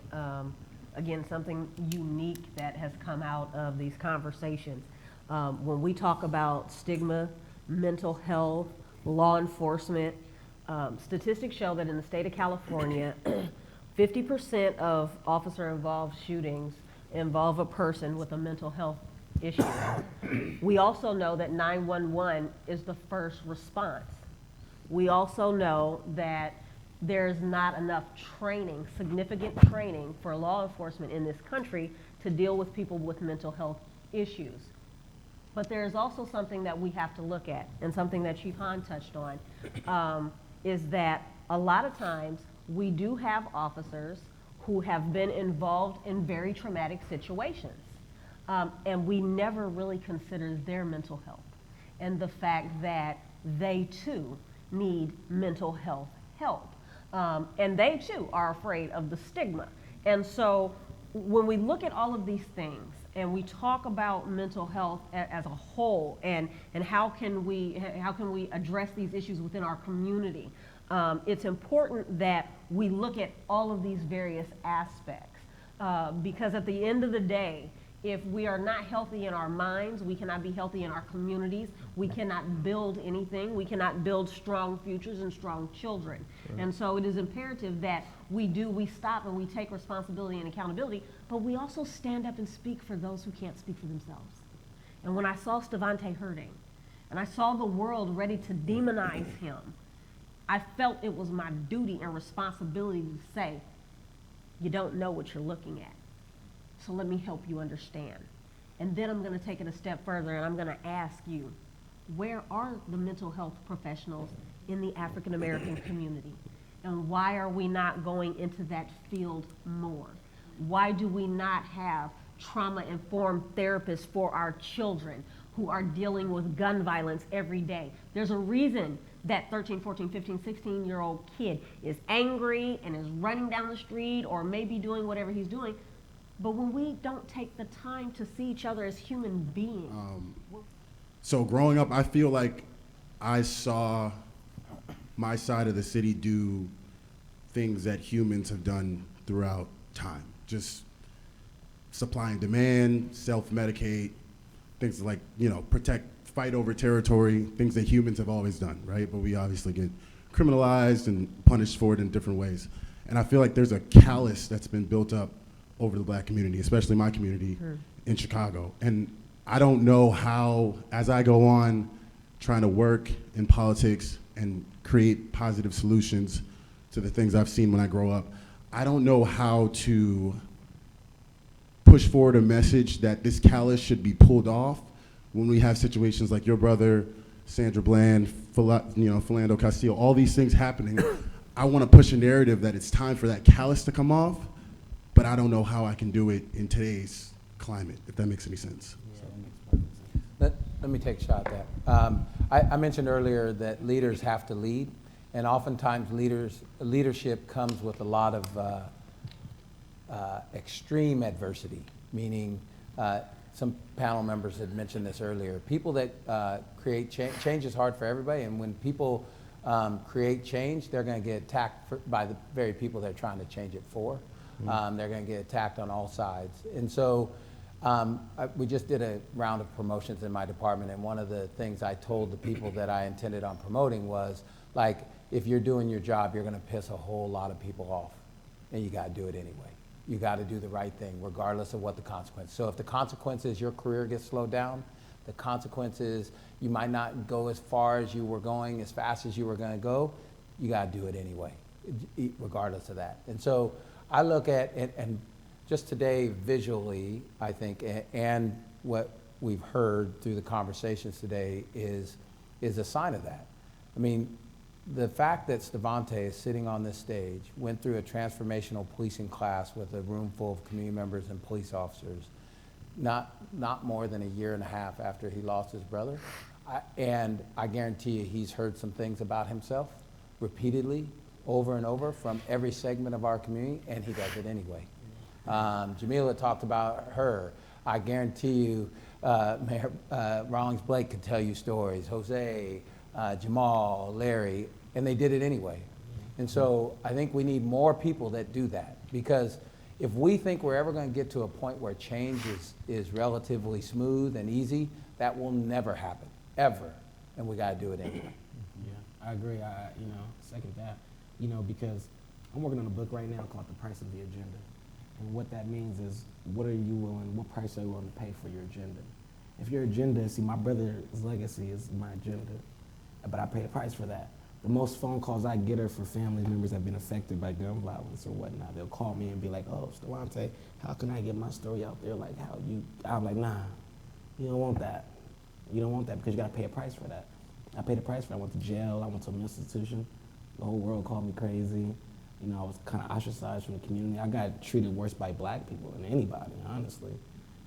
Again, something unique that has come out of these conversations. When we talk about stigma, mental health, law enforcement, statistics show that in the state of California, 50% of officer-involved shootings involve a person with a mental health issue. We also know that 911 is the first response. We also know that there's not enough training, significant training for law enforcement in this country to deal with people with mental health issues. But there's also something that we have to look at, and something that Chief Hahn touched on, is that a lot of times we do have officers who have been involved in very traumatic situations. And we never really consider their mental health and the fact that they too need mental health help. And they too are afraid of the stigma. And so when we look at all of these things and we talk about mental health as a whole, and how can we address these issues within our community, it's important that we look at all of these various aspects, because at the end of the day, if we are not healthy in our minds, we cannot be healthy in our communities. We cannot build anything. We cannot build strong futures and strong children. Right. And so it is imperative that we stop and we take responsibility and accountability, but we also stand up and speak for those who can't speak for themselves. And when I saw Stevante hurting, and I saw the world ready to demonize him, I felt it was my duty and responsibility to say, you don't know what you're looking at. So let me help you understand. And then I'm going to take it a step further, and I'm going to ask you, where are the mental health professionals in the African American community? And why are we not going into that field more? Why do we not have trauma-informed therapists for our children who are dealing with gun violence every day? There's a reason that 13, 14, 15, 16-year-old kid is angry and is running down the street or maybe doing whatever he's doing. But when we don't take the time to see each other as human beings. So growing up, I feel like I saw my side of the city do things that humans have done throughout time. Just supply and demand, self-medicate, things like, protect, fight over territory, things that humans have always done, right? But we obviously get criminalized and punished for it in different ways. And I feel like there's a callous that's been built up over the Black community, especially my community in Chicago. And I don't know how, as I go on trying to work in politics and create positive solutions to the things I've seen when I grow up, I don't know how to push forward a message that this callous should be pulled off when we have situations like your brother, Sandra Bland, Philando Castillo, all these things happening. I want to push a narrative that it's time for that callous to come off, but I don't know how I can do it in today's climate, if that makes any sense. Let me take a shot at that. I mentioned earlier that leaders have to lead, and oftentimes leadership comes with a lot of extreme adversity, meaning some panel members had mentioned this earlier. People that create change is hard for everybody, and when people create change, they're going to get attacked by the very people they're trying to change it for. They're going to get attacked on all sides. And so we just did a round of promotions in my department, and one of the things I told the people that I intended on promoting was, like, if you're doing your job, you're going to piss a whole lot of people off, and you got to do it anyway. You got to do the right thing, regardless of what the consequence. So if the consequence is your career gets slowed down, the consequence is you might not go as far as you were going, as fast as you were going to go, you got to do it anyway, regardless of that. And so I look at, and just today visually, I think, and what we've heard through the conversations today is a sign of that. I mean, the fact that Stevante is sitting on this stage, went through a transformational policing class with a room full of community members and police officers, not more than a year and a half after he lost his brother. And I guarantee you he's heard some things about himself repeatedly, over and over, from every segment of our community, and he does it anyway. Jamila talked about her. I guarantee you Mayor Rawlings Blake could tell you stories, Jose, Jamal, Larry, and they did it anyway. And so I think we need more people that do that, because if we think we're ever going to get to a point where change is relatively smooth and easy, that will never happen, ever. And we got to do it anyway. Yeah, I agree. I second that. Because I'm working on a book right now called The Price of the Agenda. And what that means is, what price are you willing to pay for your agenda? If your agenda, see, my brother's legacy is my agenda, but I paid a price for that. The most phone calls I get are for family members that have been affected by gun violence or whatnot. They'll call me and be like, oh, Stewante, how can I get my story out there? Like, I'm like, nah, you don't want that. You don't want that because you got to pay a price for that. I paid a price for it. I went to jail. I went to a mental institution. The whole world called me crazy. I was kind of ostracized from the community. I got treated worse by black people than anybody, honestly.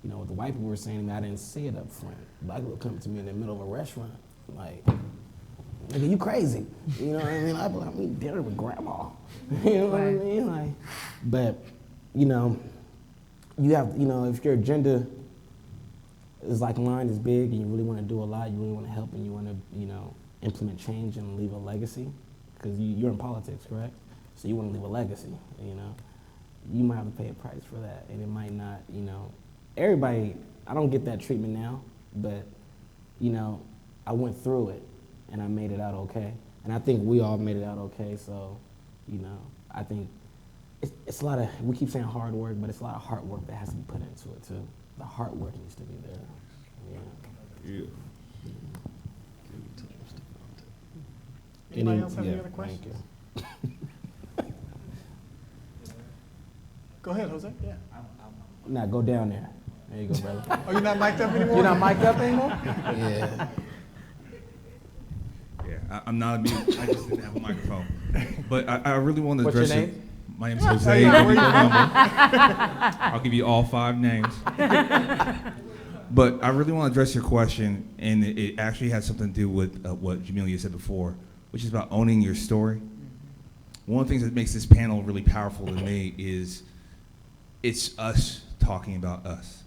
What the white people were saying to me, I didn't see it up front. Black people come to me in the middle of a restaurant, like, nigga, you crazy. You know what I mean? I'm eating dinner with grandma. You know what I mean? Like, but, you have, if your agenda is like mine is big and you really want to do a lot, you really want to help and you want to, implement change and leave a legacy, because you're in politics, correct? So you want to leave a legacy, you might have to pay a price for that, and it might not, everybody, I don't get that treatment now, but, I went through it and I made it out okay. And I think we all made it out okay, so, I think it's a lot of, we keep saying hard work, but it's a lot of hard work that has to be put into it too. The hard work needs to be there. Yeah. Anybody else have any other questions? Thank you. Go ahead, Jose. Yeah. Nah, go down there. There you go, brother. Oh, you're not mic'd up anymore? You're not mic'd up anymore? Yeah. Yeah, I'm not a mute. I just didn't have a microphone. But I really want to What's address your it. name? My name is Jose. I'll give you all 5 names. But I really want to address your question, and it actually has something to do with what Jamelia said before, which is about owning your story. One of the things that makes this panel really powerful to me is it's us talking about us.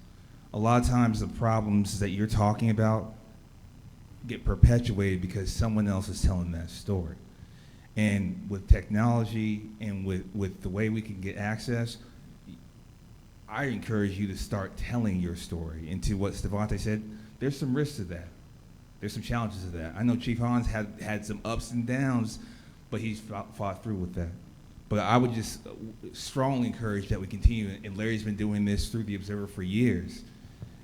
A lot of times the problems that you're talking about get perpetuated because someone else is telling that story. And with technology and with the way we can get access, I encourage you to start telling your story. And to what Stewante said, there's some risks to that. There's some challenges to that. I know Chief Hans had some ups and downs, but he's fought through with that. But I would just strongly encourage that we continue, and Larry's been doing this through the Observer for years,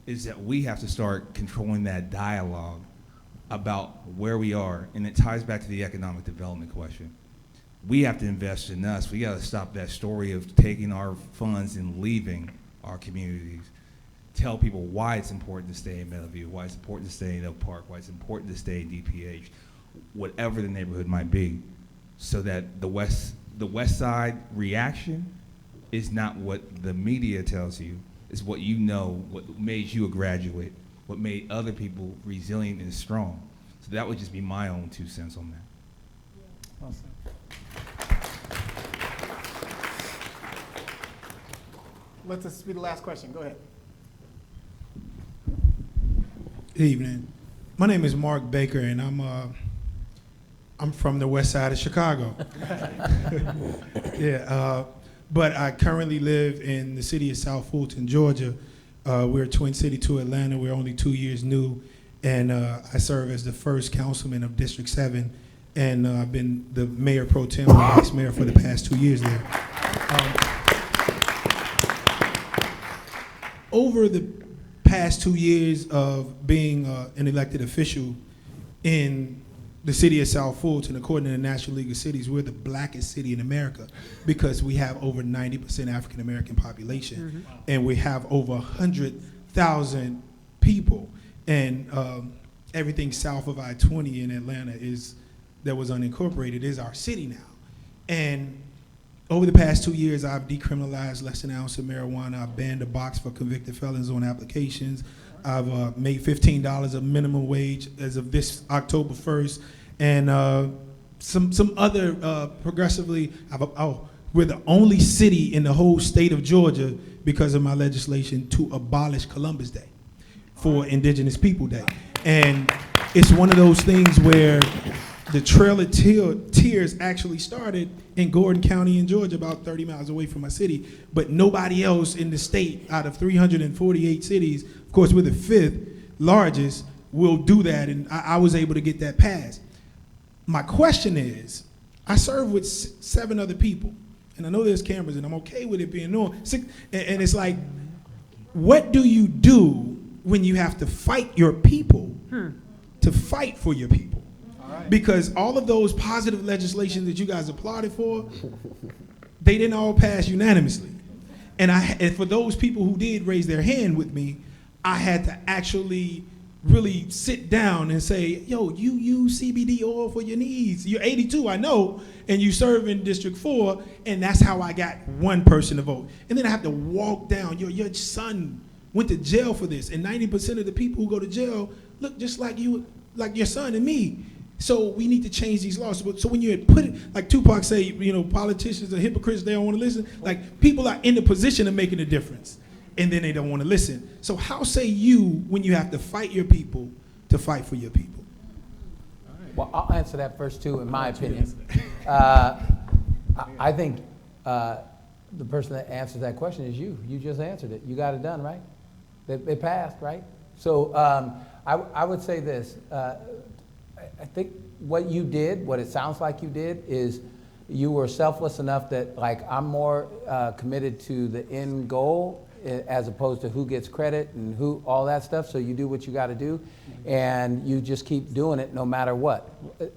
is that we have to start controlling that dialogue about where we are, and it ties back to the economic development question. We have to invest in us. We got to stop that story of taking our funds and leaving our communities. Tell people why it's important to stay in Meadowview, why it's important to stay in Oak Park, why it's important to stay in DPH, whatever the neighborhood might be, so that the West Side reaction is not what the media tells you, it's what you know, what made you a graduate, what made other people resilient and strong. So that would just be my own 2 cents on that. Awesome. Let this be the last question. Go ahead. Good evening. My name is Mark Baker, and I'm from the west side of Chicago. Yeah, but I currently live in the city of South Fulton, Georgia. We're a twin city to Atlanta. We're only 2 years new, and I serve as the first councilman of District 7, and I've been the mayor pro tem and vice mayor for the past 2 years there. Over the past 2 years of being an elected official in the city of South Fulton, according to the National League of Cities, we're the blackest city in America because we have over 90% African American population, and we have over 100,000 people, and everything south of I-20 in Atlanta that was unincorporated is our city now. And over the past 2 years, I've decriminalized less than an ounce of marijuana. I've banned a box for convicted felons on applications. I've made $15 a minimum wage as of this October 1st. And some other progressively, we're the only city in the whole state of Georgia, because of my legislation, to abolish Columbus Day for Indigenous People Day. And it's one of those things where the Trail of Tears actually started in Gordon County in Georgia, about 30 miles away from my city. But nobody else in the state, out of 348 cities, of course we're the 5th largest, will do that, and I was able to get that passed. My question is, I serve with 7 other people, and I know there's cameras, and I'm okay with it being known. And it's like, what do you do when you have to fight your people to fight for your people? Because all of those positive legislation that you guys applauded for, they didn't all pass unanimously. And for those people who did raise their hand with me, I had to actually really sit down and say, yo, you use CBD oil for your needs. You're 82, I know, and you serve in District 4, and that's how I got one person to vote. And then I have to walk down, your son went to jail for this, and 90% of the people who go to jail look just like you, like your son and me. So we need to change these laws. So when you put it, like Tupac say, politicians are hypocrites, they don't want to listen. Like, people are in the position of making a difference, and then they don't want to listen. So how say you, when you have to fight your people, to fight for your people? Well, I'll answer that first too, in my opinion. I think the person that answers that question is you. You just answered it. You got it done, right? They passed, right? So I would say this. I think what you did, what it sounds like you did, is you were selfless enough that, like, I'm more committed to the end goal as opposed to who gets credit and who, all that stuff. So you do what you got to do, and you just keep doing it no matter what.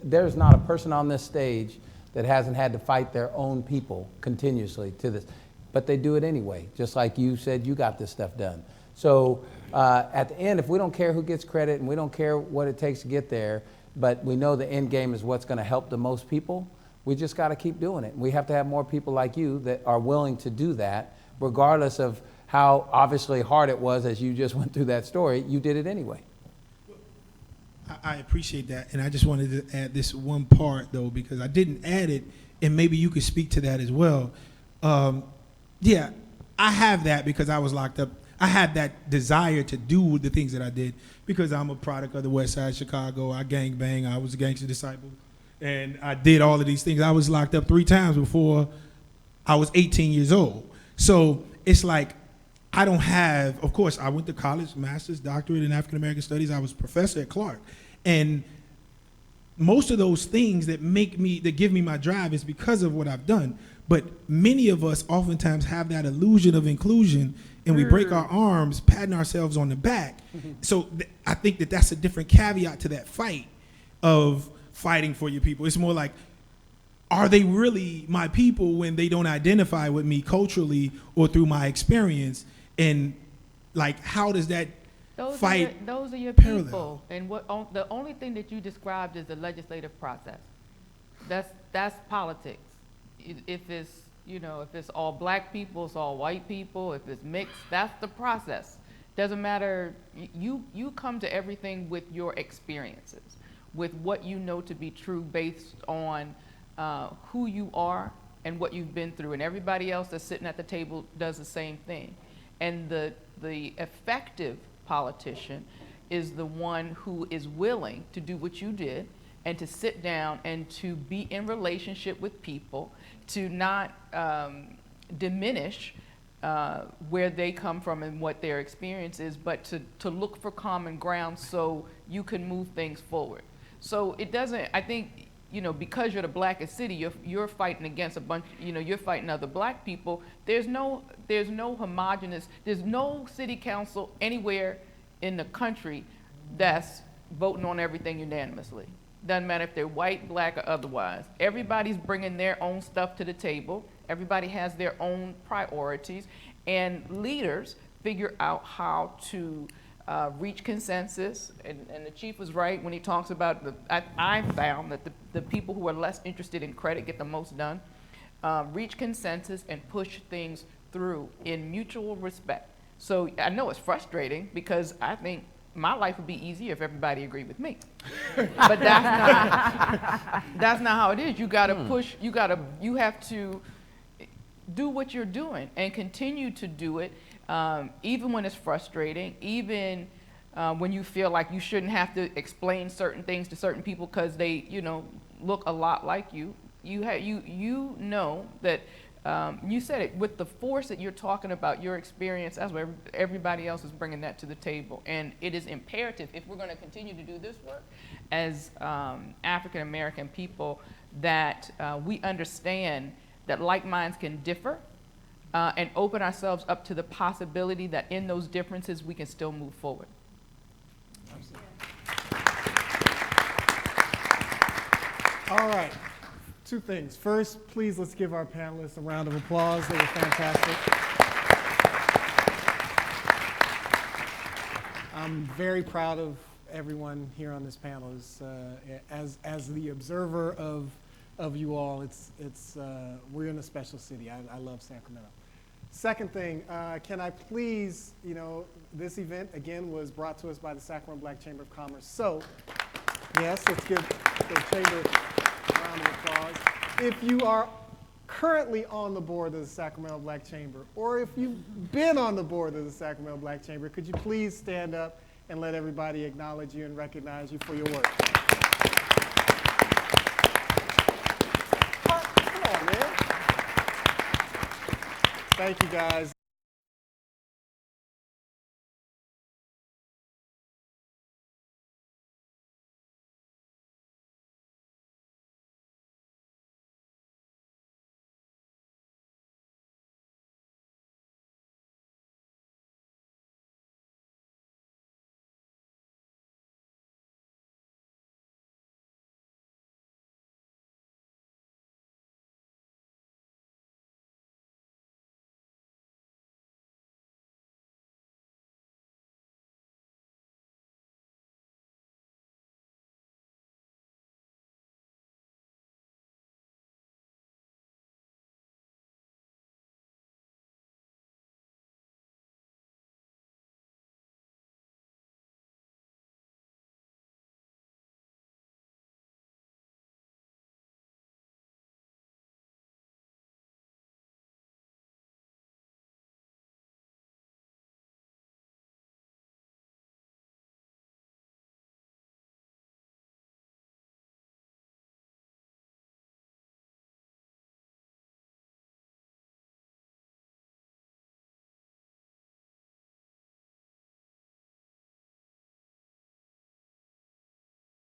There's not a person on this stage that hasn't had to fight their own people continuously to this, but they do it anyway, just like you said you got this stuff done. So at the end, if we don't care who gets credit and we don't care what it takes to get there, but we know the end game is what's going to help the most people, we just got to keep doing it. We have to have more people like you that are willing to do that, regardless of how obviously hard it was. As you just went through that story, you did it anyway. I appreciate that, and I just wanted to add this one part, though, because I didn't add it, and maybe you could speak to that as well. Yeah, I have that because I was locked up. I had that desire to do the things that I did because I'm a product of the West Side Chicago. I gangbang. I was a gangster disciple, and I did all of these things. I was locked up 3 times before I was 18 years old. So it's like, I don't have, of course, I went to college, master's, doctorate in African American studies. I was a professor at Clark. And most of those things that give me my drive is because of what I've done. But many of us oftentimes have that illusion of inclusion, and we break our arms patting ourselves on the back. So I think that that's a different caveat to that fight of fighting for your people. It's more like, are they really my people when they don't identify with me culturally or through my experience? And like, how does that fight those are your parallel? people, and the only thing that you described is the legislative process. That's politics. If it's all black people, it's all white people. If it's mixed, that's the process. Doesn't matter. You come to everything with your experiences, with what you know to be true based on who you are and what you've been through, and everybody else that's sitting at the table does the same thing. And the effective politician is the one who is willing to do what you did and to sit down and to be in relationship with people, to not diminish where they come from and what their experience is, but to look for common ground so you can move things forward. So it doesn't, I think, because you're the blackest city, you're fighting against a bunch, you're fighting other black people. There's no homogenous, there's no city council anywhere in the country that's voting on everything unanimously. Doesn't matter if they're white, black, or otherwise. Everybody's bringing their own stuff to the table. Everybody has their own priorities, and leaders figure out how to reach consensus. And the chief was right when he talks about I found that the people who are less interested in credit get the most done. Reach consensus and push things through in mutual respect. So I know it's frustrating because I think my life would be easier if everybody agreed with me. But that's not how it is. You gotta push, you have to do what you're doing and continue to do it, even when it's frustrating, even when you feel like you shouldn't have to explain certain things to certain people because they, look a lot like you. You know that you said it with the force that you're talking about, your experience. That's where everybody else is bringing that to the table, and it is imperative if we're going to continue to do this work as African American people that we understand that like minds can differ. And open ourselves up to the possibility that in those differences we can still move forward. All right, two things. First, please let's give our panelists a round of applause. They were fantastic. I'm very proud of everyone here on this panel. As the observer of you all, we're in a special city. I love Sacramento. Second thing, can I please, this event again was brought to us by the Sacramento Black Chamber of Commerce. So, yes, let's give the chamber a round of applause. If you are currently on the board of the Sacramento Black Chamber, or if you've been on the board of the Sacramento Black Chamber, could you please stand up and let everybody acknowledge you and recognize you for your work? Come on, man. Thank you, guys.